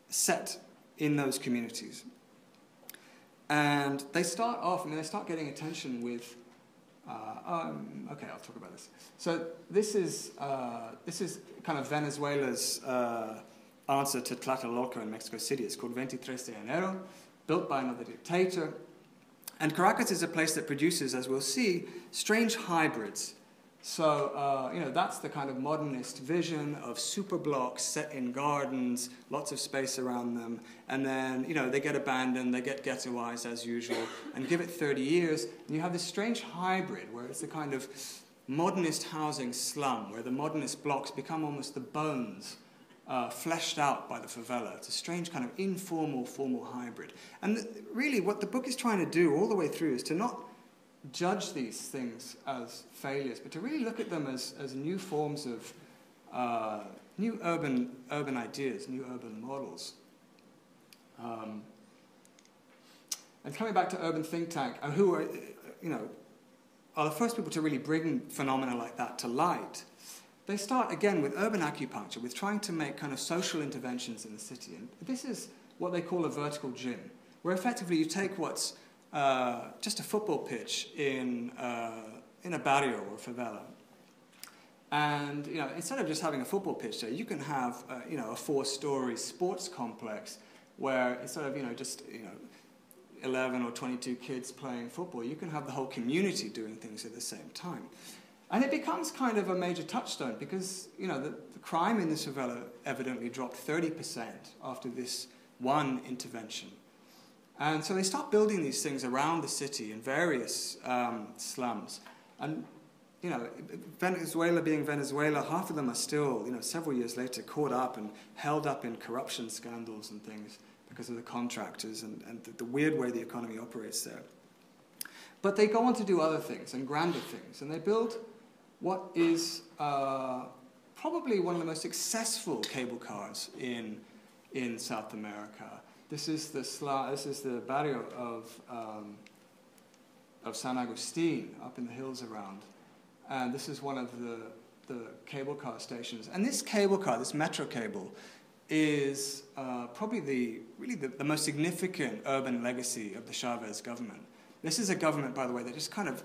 set in those communities. And they start off, they start getting attention with, okay, I'll talk about this. So this is kind of Venezuela's answer to Tlatelolco in Mexico City. It's called 23 de Enero, built by another dictator. And Caracas is a place that produces, as we'll see, strange hybrids. So, that's the kind of modernist vision of super blocks set in gardens, lots of space around them, and then, they get abandoned, they get ghettoized as usual, and give it 30 years, and you have this strange hybrid where it's a kind of modernist housing slum, where the modernist blocks become almost the bones, fleshed out by the favela. It's a strange kind of informal, formal hybrid. And really what the book is trying to do all the way through is to not judge these things as failures, but to really look at them as new forms of new urban ideas, new urban models. And coming back to urban think tank, who are, are the first people to really bring phenomena like that to light. They start again with urban acupuncture, with trying to make kind of social interventions in the city. And this is what they call a vertical gym, where effectively you take what's just a football pitch in a barrio or favela. And, instead of just having a football pitch there, you can have, a 4-story sports complex where instead of, 11 or 22 kids playing football, you can have the whole community doing things at the same time. And it becomes kind of a major touchstone because, the crime in this favela evidently dropped 30% after this one intervention. And so they start building these things around the city in various slums. And, Venezuela being Venezuela, half of them are still, several years later, caught up and held up in corruption scandals and things because of the contractors and the weird way the economy operates there. But they go on to do other things and grander things. And they build what is probably one of the most successful cable cars in South America. This is the barrio of San Agustin up in the hills around, and this is one of the cable car stations. And this cable car, this metro cable, is probably the most significant urban legacy of the Chavez government. This is a government, by the way, that just kind of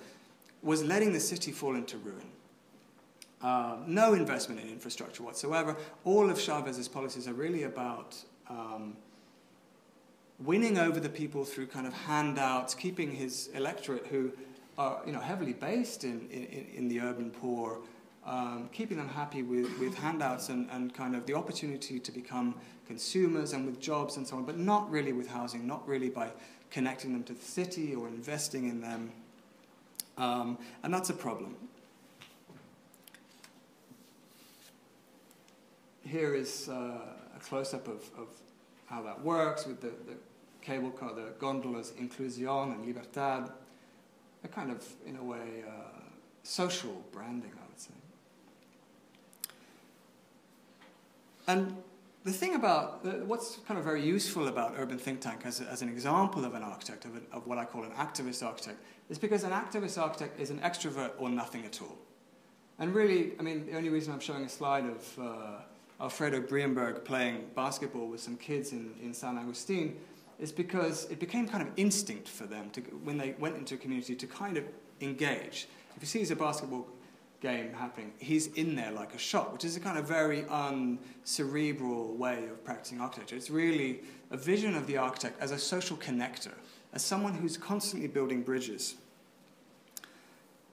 was letting the city fall into ruin. No investment in infrastructure whatsoever. All of Chavez's policies are really about winning over the people through kind of handouts, keeping his electorate, who are heavily based in the urban poor, keeping them happy with handouts and kind of the opportunity to become consumers and with jobs and so on, but not really with housing, not really by connecting them to the city or investing in them. And that's a problem. Here is a close-up of how that works with the cable car, the gondolas Inclusión and Libertad. A kind of, in a way, social branding, I would say. And the thing about, what's kind of very useful about urban think tank as an example of an architect, of what I call an activist architect, is because an activist architect is an extrovert or nothing at all. And really, the only reason I'm showing a slide of Alfredo Brienberg playing basketball with some kids in San Agustin is because it became kind of instinct for them to, when they went into a community, to kind of engage. If he sees a basketball game happening, he's in there like a shot, which is a kind of very uncerebral way of practicing architecture. It's really a vision of the architect as a social connector, as someone who's constantly building bridges.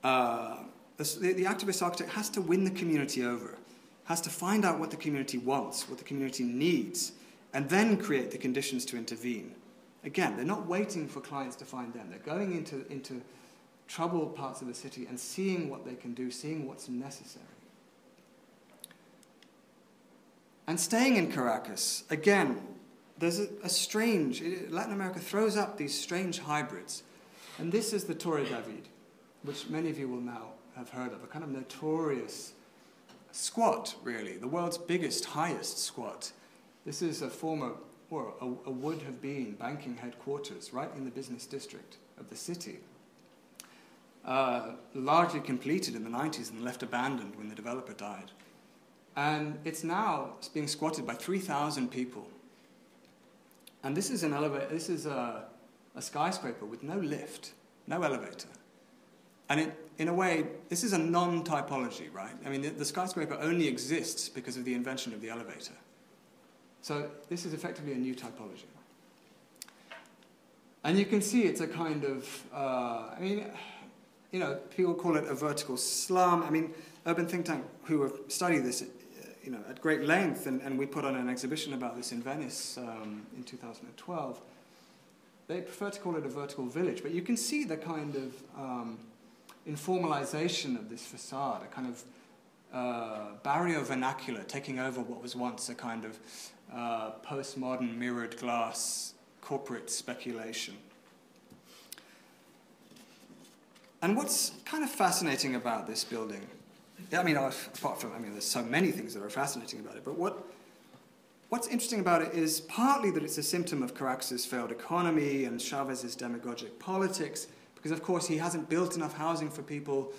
The activist architect has to win the community over, has to find out what the community wants, what the community needs, and then create the conditions to intervene. Again, they're not waiting for clients to find them. They're going into troubled parts of the city and seeing what they can do, seeing what's necessary. And staying in Caracas, again, there's a strange, Latin America throws up these strange hybrids. And this is the Torre David, which many of you will now have heard of, a kind of notorious squat, really, the world's biggest, highest squat. This is a former, or a would have been, banking headquarters right in the business district of the city. Largely completed in the 90s and left abandoned when the developer died. And it's now being squatted by 3,000 people. And this is an elevator. This is a skyscraper with no lift, no elevator. And in a way, this is a non-typology, right? I mean, the skyscraper only exists because of the invention of the elevator. So this is effectively a new typology. And you can see it's a kind of, I mean, you know, people call it a vertical slum. I mean, Urban Think Tank, who have studied this, you know, at great length, and we put on an exhibition about this in Venice in 2012, they prefer to call it a vertical village. But you can see the kind of informalization of this facade, a kind of barrio vernacular taking over what was once a kind of postmodern mirrored glass corporate speculation. And what's kind of fascinating about this building, I mean, apart from, I mean, there's so many things that are fascinating about it, but what's interesting about it is partly that it's a symptom of Caracas' failed economy and Chavez's demagogic politics, because of course he hasn't built enough housing for people,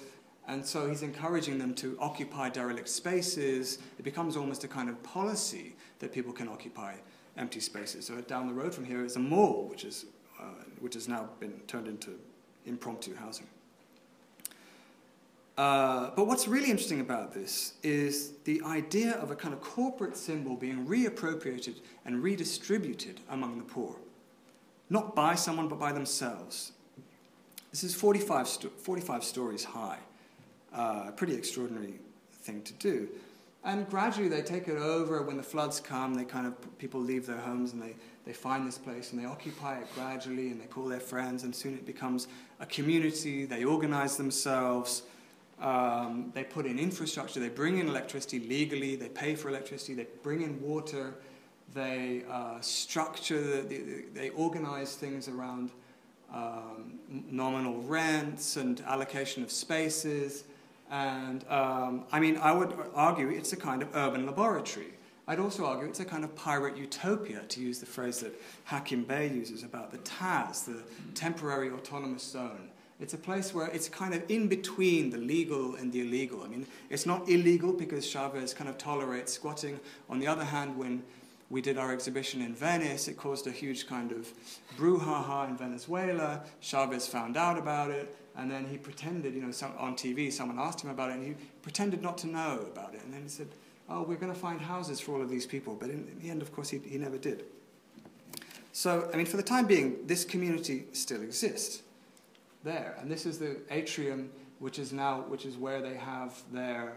and so he's encouraging them to occupy derelict spaces. It becomes almost a kind of policy that people can occupy empty spaces. So down the road from here is a mall, which has now been turned into impromptu housing. But what's really interesting about this is the idea of a kind of corporate symbol being reappropriated and redistributed among the poor. Not by someone, but by themselves. This is 45 stories high. A pretty extraordinary thing to do. And gradually they take it over. When the floods come, people leave their homes and they find this place and they occupy it gradually and they call their friends, and soon it becomes a community. They organize themselves. They put in infrastructure. They bring in electricity legally. They pay for electricity. They bring in water. They structure, they organize things around nominal rents and allocation of spaces. And I mean, I would argue it's a kind of urban laboratory. I'd also argue it's a kind of pirate utopia, to use the phrase that Hakim Bey uses about the TAZ, the temporary autonomous zone. It's a place where it's kind of in between the legal and the illegal. I mean, it's not illegal because Chavez kind of tolerates squatting. On the other hand, when we did our exhibition in Venice, it caused a huge kind of brouhaha in Venezuela. Chavez found out about it, and then he pretended, you know, on TV, someone asked him about it, and he pretended not to know about it. And then he said, oh, we're going to find houses for all of these people. But in the end, of course, he never did. So, I mean, for the time being, this community still exists there. And this is the atrium, which is where they have their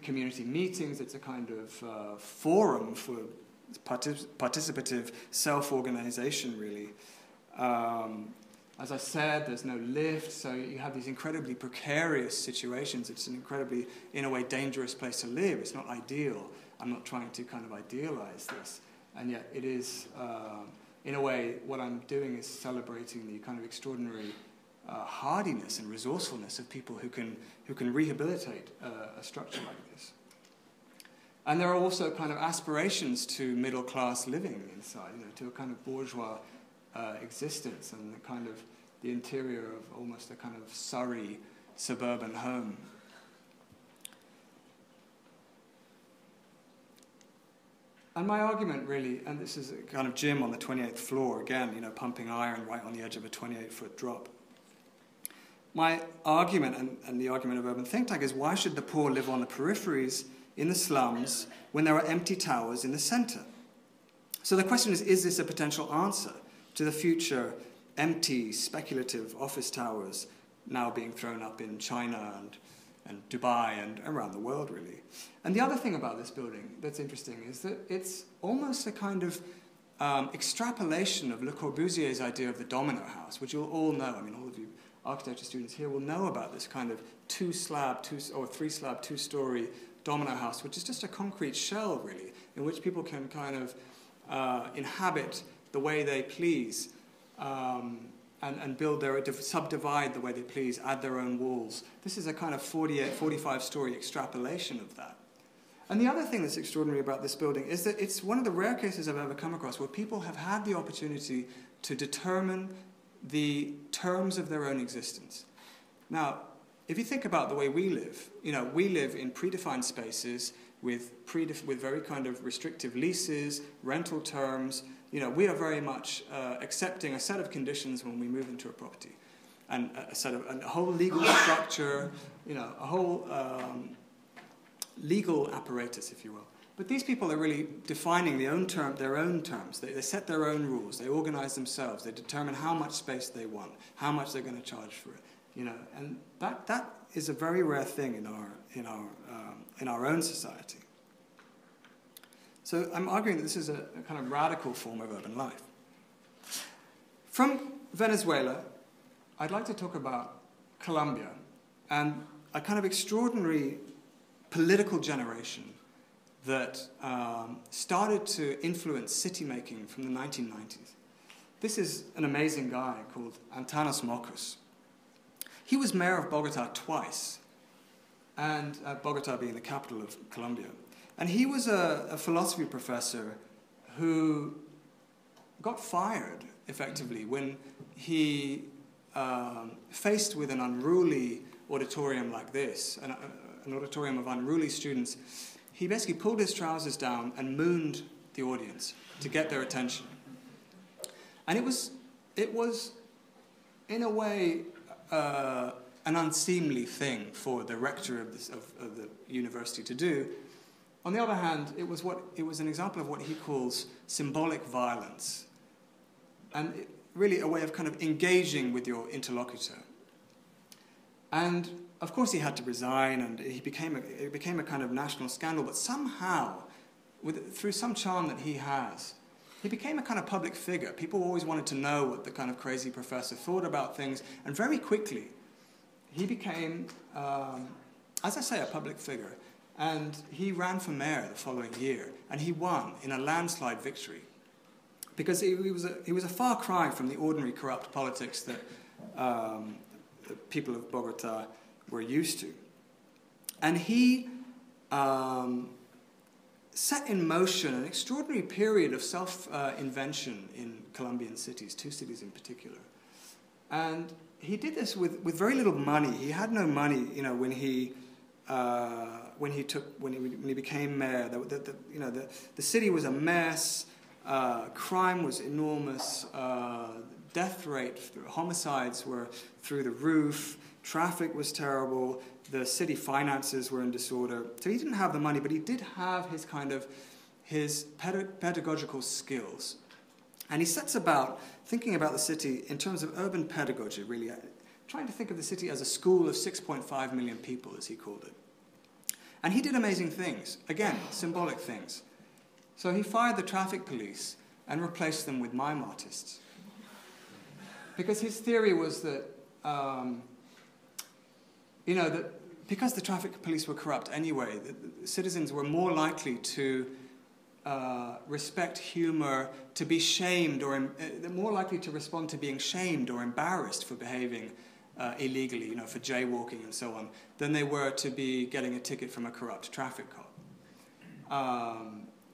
community meetings. It's a kind of forum for participative self-organization, really. As I said, there's no lift, so you have these incredibly precarious situations. It's an incredibly, in a way, dangerous place to live. It's not ideal. I'm not trying to kind of idealize this. And yet it is, in a way, what I'm doing is celebrating the kind of extraordinary hardiness and resourcefulness of people who can rehabilitate a structure like this. And there are also kind of aspirations to middle-class living inside, you know, to a kind of bourgeois existence, and the kind of the interior of almost a kind of Surrey suburban home. And my argument really, and this is a kind of Jim on the 28th floor, again, you know, pumping iron right on the edge of a 28-foot drop. My argument, and the argument of Urban Think Tank, is why should the poor live on the peripheries in the slums when there are empty towers in the center? So the question is this a potential answer to the future empty, speculative office towers now being thrown up in China and Dubai and around the world, really? And the other thing about this building that's interesting is that it's almost a kind of extrapolation of Le Corbusier's idea of the Domino House, which you'll all know. I mean, all of you architecture students here will know about this kind of three-slab, two-story domino house, which is just a concrete shell, really, in which people can kind of inhabit the way they please, and build subdivide the way they please, add their own walls. This is a kind of 45-story extrapolation of that. And the other thing that's extraordinary about this building is that it's one of the rare cases I've ever come across where people have had the opportunity to determine the terms of their own existence. Now, if you think about the way we live, you know, we live in predefined spaces with very kind of restrictive leases, rental terms. You know, we are very much accepting a set of conditions when we move into a property, and a whole legal structure, you know, a whole legal apparatus, if you will. But these people are really defining their own terms. They set their own rules. They organize themselves. They determine how much space they want, how much they're going to charge for it. You know, and that is a very rare thing in our own society. So I'm arguing that this is a kind of radical form of urban life. From Venezuela, I'd like to talk about Colombia and a kind of extraordinary political generation that started to influence city-making from the 1990s. This is an amazing guy called Antanas Mockus. He was mayor of Bogota twice, and Bogota being the capital of Colombia. And he was a philosophy professor who got fired, effectively, when he, faced with an unruly auditorium like this, an auditorium of unruly students, he basically pulled his trousers down and mooned the audience to get their attention. And it was in a way, an unseemly thing for the rector of the university to do. On the other hand, it was an example of what he calls symbolic violence, and really a way of kind of engaging with your interlocutor. And of course, he had to resign, and it became a kind of national scandal. But somehow, through some charm that he has, he became a kind of public figure. People always wanted to know what the kind of crazy professor thought about things, and very quickly, he became, as I say, a public figure. And he ran for mayor the following year, and he won in a landslide victory, because he was a far cry from the ordinary corrupt politics that the people of Bogota were used to. And he set in motion an extraordinary period of self-invention in Colombian cities, two cities in particular. And he did this with very little money. He had no money, you know, when he became mayor. The city was a mess. Crime was enormous. Death rate, homicides were through the roof. Traffic was terrible. The city finances were in disorder. So he didn't have the money, but he did have his pedagogical skills. And he sets about thinking about the city in terms of urban pedagogy, really, trying to think of the city as a school of 6.5 million people, as he called it. And he did amazing things, again, symbolic things. So he fired the traffic police and replaced them with mime artists. Because his theory was that, that because the traffic police were corrupt anyway, the citizens were more likely to respect humor, to be shamed, or they're more likely to respond to being shamed or embarrassed for behaving illegally, for jaywalking and so on, than they were to be getting a ticket from a corrupt traffic cop.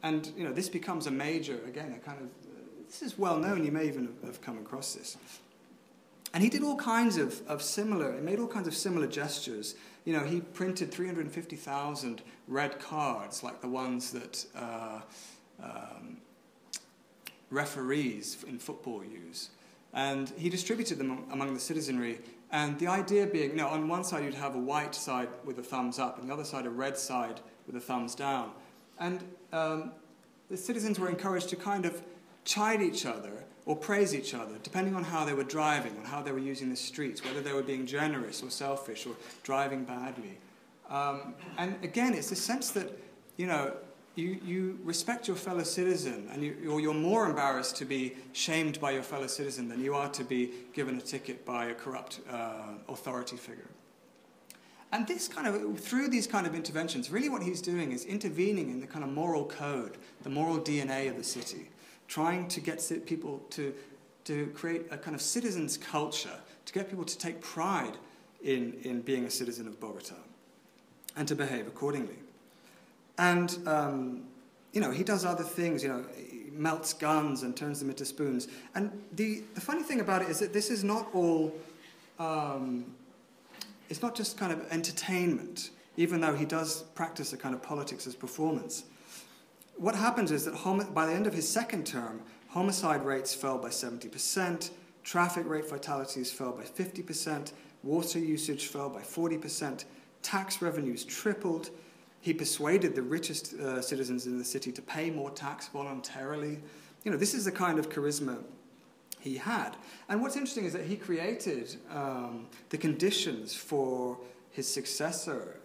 And this becomes a major, again, this is well known, you may even have come across this. And he did all kinds of similar, he made all kinds of similar gestures. He printed 350,000 red cards, like the ones that referees in football use. And he distributed them among the citizenry. And the idea being, you know, on one side you'd have a white side with a thumbs up, and the other side a red side with a thumbs down. And the citizens were encouraged to kind of chide each other or praise each other, depending on how they were driving, on how they were using the streets, whether they were being generous or selfish or driving badly. And again, it's the sense that, you know, you respect your fellow citizen, and you're more embarrassed to be shamed by your fellow citizen than you are to be given a ticket by a corrupt authority figure. And this kind of, through these kind of interventions, really what he's doing is intervening in the kind of moral code, the moral DNA of the city, trying to get people to create a kind of citizens' culture, to get people to take pride in being a citizen of Bogota and to behave accordingly. And, you know, he does other things, you know, he melts guns and turns them into spoons. And the funny thing about it is that this is not all, it's not just kind of entertainment, even though he does practice a kind of politics as performance. What happens is that by the end of his second term, homicide rates fell by 70%, traffic rate fatalities fell by 50%, water usage fell by 40%, tax revenues tripled. He persuaded the richest citizens in the city to pay more tax voluntarily. You know, this is the kind of charisma he had. And what's interesting is that he created the conditions for his successor,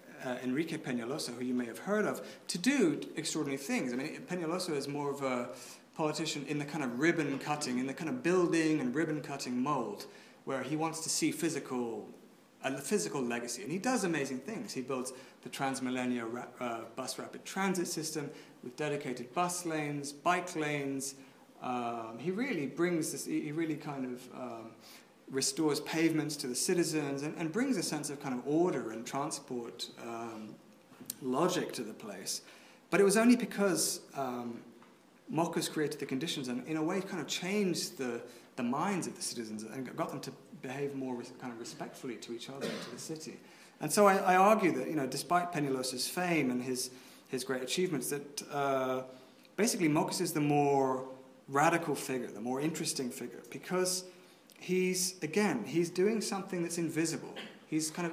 Enrique Peñalosa, who you may have heard of, to do extraordinary things. I mean, Peñalosa is more of a politician in the kind of ribbon cutting, in the kind of building and ribbon cutting mold, where he wants to see a physical legacy. And he does amazing things. He builds the Transmilenio bus rapid transit system with dedicated bus lanes, bike lanes. He really brings this, he really kind of restores pavements to the citizens and brings a sense of kind of order and transport logic to the place. But it was only because Mockus created the conditions and in a way kind of changed the minds of the citizens and got them to behave more kind of respectfully to each other and to the city. And so I argue that, you know, despite Peñalosa's fame and his great achievements, that basically Mockus is the more radical figure, the more interesting figure, because he's doing something that's invisible. He's kind of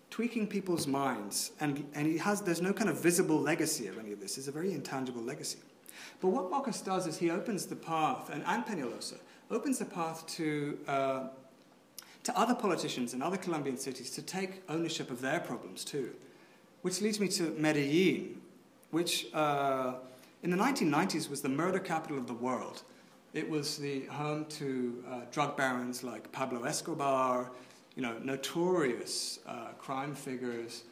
tweaking people's minds, and there's no kind of visible legacy of any of this. It's a very intangible legacy. But what Mockus does is he opens the path, and Peñalosa opens the path to other politicians in other Colombian cities to take ownership of their problems too. Which leads me to Medellin, which in the 1990s was the murder capital of the world. It was the home to drug barons like Pablo Escobar, you know, notorious crime figures.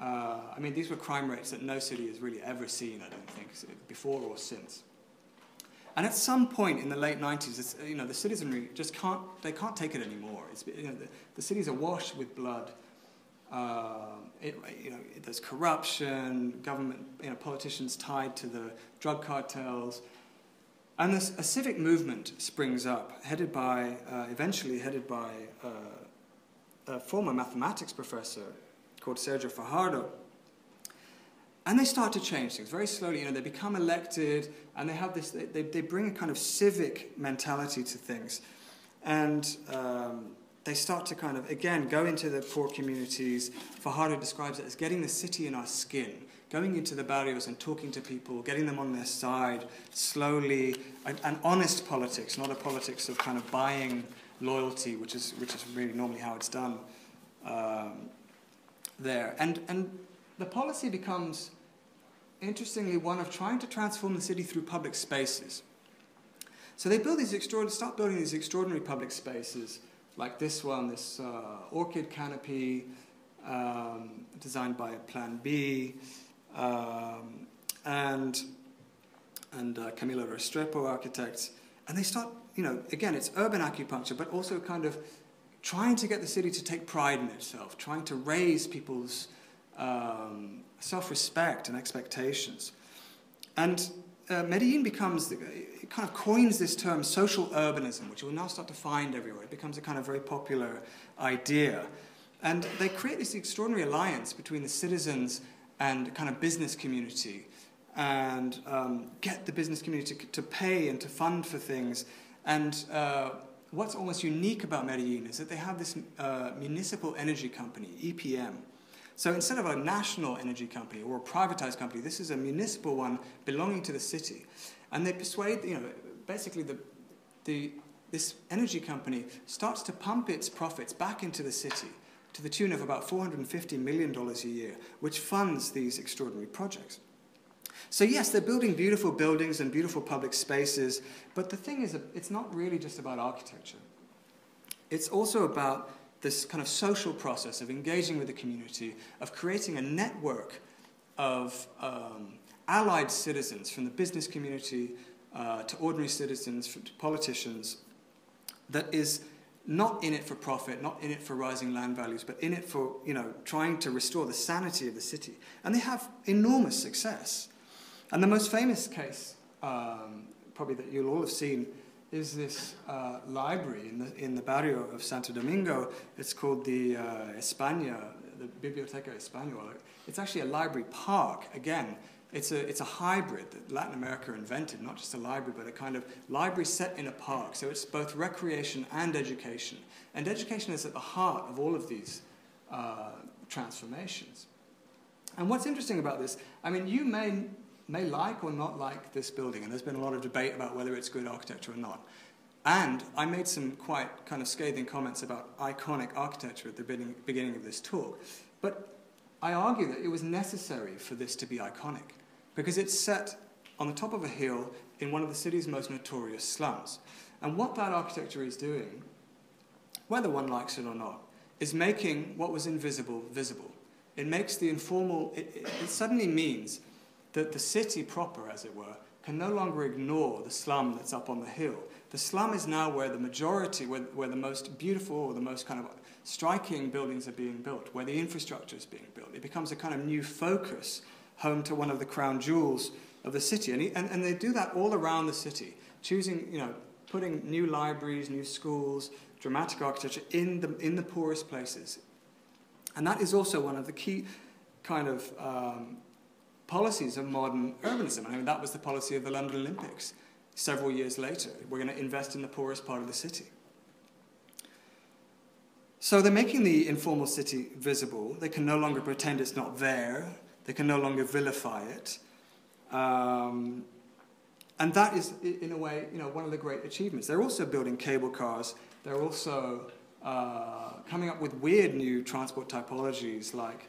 I mean, these were crime rates that no city has really ever seen, I don't think, before or since. And at some point in the late 90s, you know, the citizenry just can't take it anymore. You know, the city's awash with blood. You know, there's corruption, government, you know, politicians tied to the drug cartels. And a civic movement springs up, eventually headed by a former mathematics professor called Sergio Fajardo. And they start to change things very slowly. You know, they become elected, and they have this. They bring a kind of civic mentality to things, and they start to kind of again go into the poor communities. Fajardo describes it as getting the city in our skin, going into the barrios and talking to people, getting them on their side slowly. An honest politics, not a politics of kind of buying loyalty, which is really normally how it's done there. And the policy becomes, interestingly, one of trying to transform the city through public spaces. So they start building these extraordinary public spaces, like this one, this orchid canopy, designed by Plan B, and Camilo Restrepo architects. And they start, you know, again, it's urban acupuncture, but also kind of trying to get the city to take pride in itself, trying to raise people's self-respect and expectations. And Medellin it kind of coins this term social urbanism, which you'll now start to find everywhere. It becomes a kind of very popular idea. And they create this extraordinary alliance between the citizens and kind of business community. and get the business community to pay and to fund for things. And what's almost unique about Medellin is that they have this municipal energy company, EPM. So instead of a national energy company or a privatized company, this is a municipal one belonging to the city. And they persuade, basically this energy company starts to pump its profits back into the city to the tune of about $450 million a year, which funds these extraordinary projects. So yes, they're building beautiful buildings and beautiful public spaces, but the thing is, it's not really just about architecture. It's also about this kind of social process of engaging with the community, of creating a network of allied citizens, from the business community to ordinary citizens, to politicians, that is not in it for profit, not in it for rising land values, but in it for, trying to restore the sanity of the city. And they have enormous success. And the most famous case, probably that you'll all have seen, is this library in the barrio of Santo Domingo. It's called the España, the Biblioteca Española. It's actually a library park. Again, it's a hybrid that Latin America invented, not just a library, but a kind of library set in a park. So it's both recreation and education. And education is at the heart of all of these transformations. And what's interesting about this, you may like or not like this building, and there's been a lot of debate about whether it's good architecture or not. And I made some quite kind of scathing comments about iconic architecture at the beginning of this talk. But I argue that it was necessary for this to be iconic, because it's set on the top of a hill in one of the city's most notorious slums. And what that architecture is doing, whether one likes it or not, is making what was invisible visible. It makes the informal, it suddenly means that the city proper, as it were, can no longer ignore the slum that's up on the hill. The slum is now where the majority, where the most beautiful or the most kind of striking buildings are being built, where the infrastructure is being built. It becomes a kind of new focus, home to one of the crown jewels of the city. And they do that all around the city, choosing, putting new libraries, new schools, dramatic architecture in the poorest places. And that is also one of the key kind of policies of modern urbanism. That was the policy of the London Olympics several years later. We're going to invest in the poorest part of the city. So they're making the informal city visible. They can no longer pretend it's not there. They can no longer vilify it. And that is, in a way, one of the great achievements. They're also building cable cars. They're also coming up with weird new transport typologies like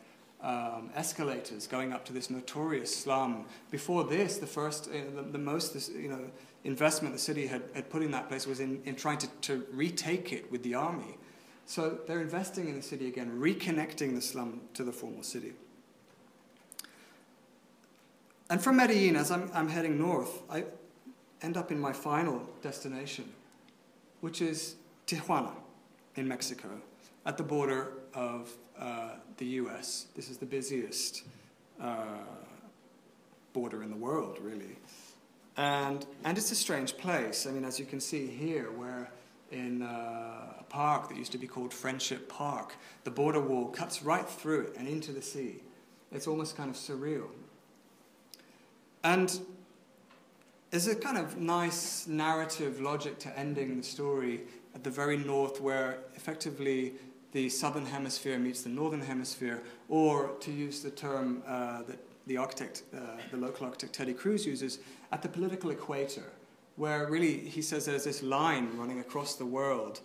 escalators going up to this notorious slum. Before this, the most investment the city had put in that place was in trying to retake it with the army. So they're investing in the city again, reconnecting the slum to the formal city. And from Medellin, as I'm heading north, I end up in my final destination, which is Tijuana in Mexico, at the border of the US. This is the busiest border in the world, really. And it's a strange place. As you can see here, where in a park that used to be called Friendship Park, the border wall cuts right through it and into the sea. It's almost kind of surreal. And there's a kind of nice narrative logic to ending the story at the very north, where effectively the southern hemisphere meets the northern hemisphere, or to use the term that the local architect Teddy Cruz uses, at the political equator, where really he says there's this line running across the world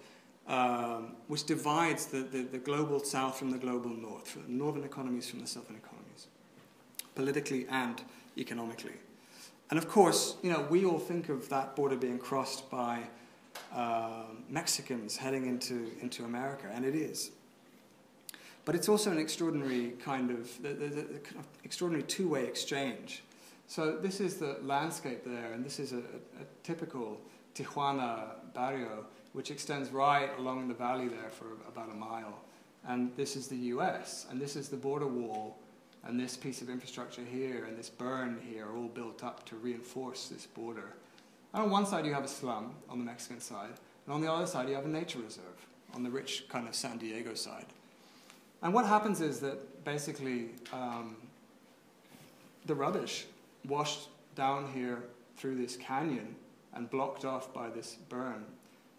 which divides the global south from the global north, from the northern economies from the southern economies, politically and economically. And of course, we all think of that border being crossed by Mexicans heading into America, and it is. But it's also an extraordinary kind of extraordinary two-way exchange. So this is the landscape there, and this is a typical Tijuana barrio, which extends right along the valley there for about a mile. And this is the US, and this is the border wall, and this piece of infrastructure here, and this burn here, all built up to reinforce this border. And on one side you have a slum, on the Mexican side, and on the other side you have a nature reserve, on the rich kind of San Diego side. And what happens is that basically the rubbish washed down here through this canyon and blocked off by this burn,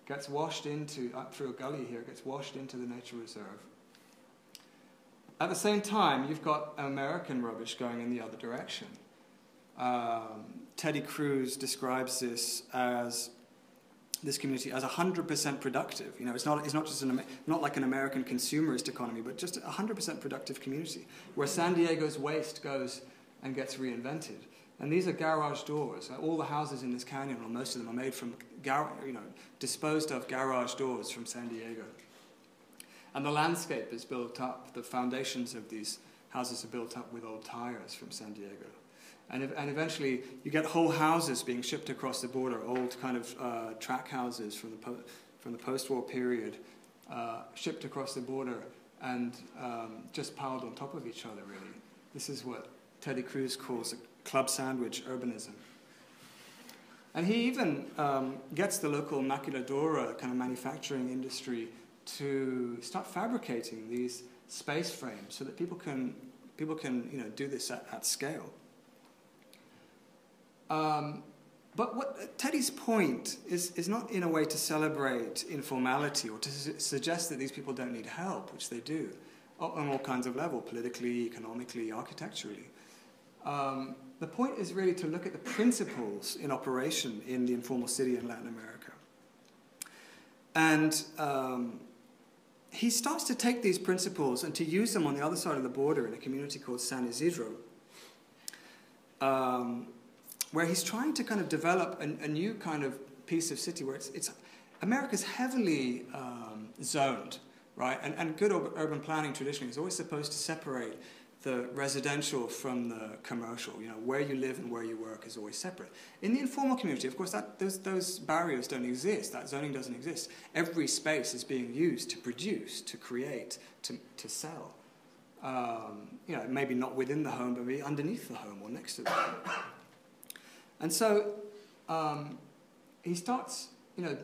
gets washed into, up through a gully here, gets washed into the nature reserve. At the same time, you've got American rubbish going in the other direction. Teddy Cruz describes this community as 100% productive. You know, it's not just not like an American consumerist economy, but just a 100% productive community where San Diego's waste goes and gets reinvented. And these are garage doors. All the houses in this canyon, or most of them, are made from disposed of garage doors from San Diego. And the landscape is built up. The foundations of these houses are built up with old tires from San Diego. And eventually, you get whole houses being shipped across the border, old kind of track houses from the post-war period, shipped across the border and just piled on top of each other, really. This is what Teddy Cruz calls a club sandwich urbanism. And he even gets the local maquiladora kind of manufacturing industry to start fabricating these space frames so that people can do this at scale. But what Teddy's point is not in a way to celebrate informality or to suggest that these people don't need help, which they do, on all kinds of levels, politically, economically, architecturally. The point is really to look at the principles in operation in the informal city in Latin America. And he starts to take these principles and to use them on the other side of the border in a community called San Isidro, where he's trying to kind of develop a new kind of piece of city where it's America's heavily zoned, right? And good urban planning traditionally is always supposed to separate the residential from the commercial. You know, where you live and where you work is always separate. In the informal community, of course, those barriers don't exist. That zoning doesn't exist. Every space is being used to produce, to create, to sell. Maybe not within the home, but maybe underneath the home or next to the home. And so he starts,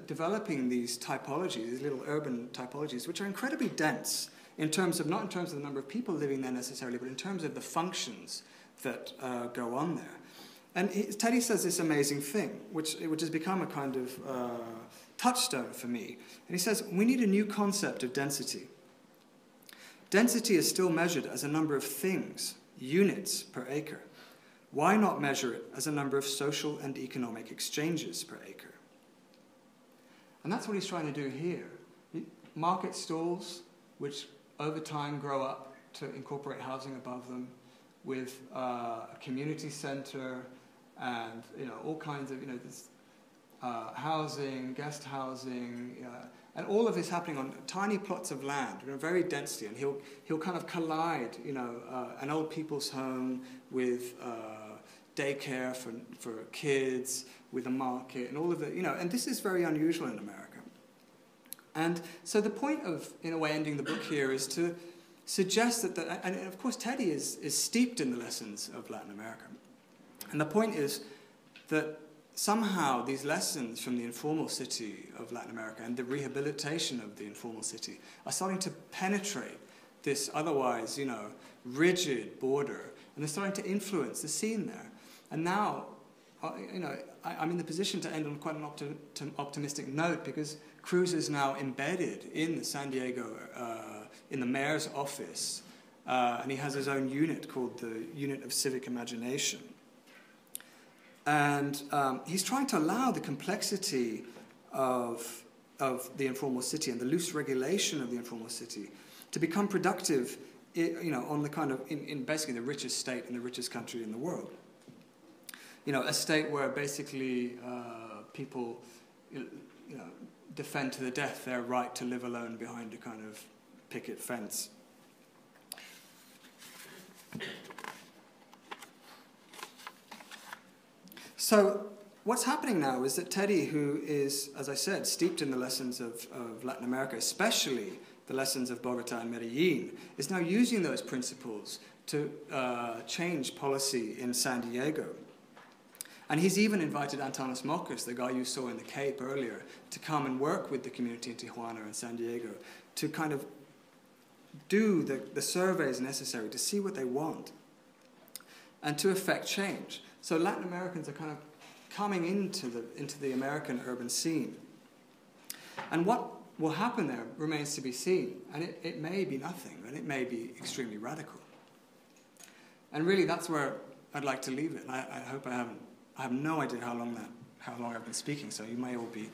developing these typologies, these little urban typologies, which are incredibly dense not in terms of the number of people living there necessarily, but in terms of the functions that go on there. And Teddy says this amazing thing, which has become a kind of touchstone for me. And he says, we need a new concept of density. Density is still measured as a number of things, units per acre. Why not measure it as a number of social and economic exchanges per acre? And that's what he's trying to do here. Market stalls, which over time grow up to incorporate housing above them, with a community center and all kinds of this housing, guest housing, and all of this happening on tiny plots of land, very densely. And he'll kind of collide, an old people's home with daycare for kids, with a market, and all of the and this is very unusual in America. And so the point of, in a way, ending the book here is to suggest that, and of course Teddy is steeped in the lessons of Latin America. And the point is that somehow these lessons from the informal city of Latin America and the rehabilitation of the informal city are starting to penetrate this otherwise, rigid border, and they're starting to influence the scene there. And now, I'm in the position to end on quite an optimistic note, because Cruz is now embedded in the San Diego, in the mayor's office, and he has his own unit called the Unit of Civic Imagination. And he's trying to allow the complexity of the informal city and the loose regulation of the informal city to become productive, on the kind of, in basically the richest state and the richest country in the world. A state where basically people, defend to the death their right to live alone behind a kind of picket fence. So what's happening now is that Teddy, who is, as I said, steeped in the lessons of Latin America, especially the lessons of Bogota and Medellin, is now using those principles to change policy in San Diego. And he's even invited Antanas Mockus, the guy you saw in the Cape earlier, to come and work with the community in Tijuana and San Diego to kind of do the surveys necessary to see what they want. and to effect change. So Latin Americans are kind of coming into the American urban scene. And what will happen there remains to be seen. And it may be nothing, and it may be extremely radical. And really, that's where I'd like to leave it. I hope I have no idea how long I've been speaking, so you may all be,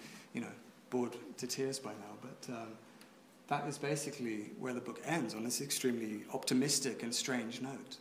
bored to tears by now. But that is basically where the book ends, on this extremely optimistic and strange note.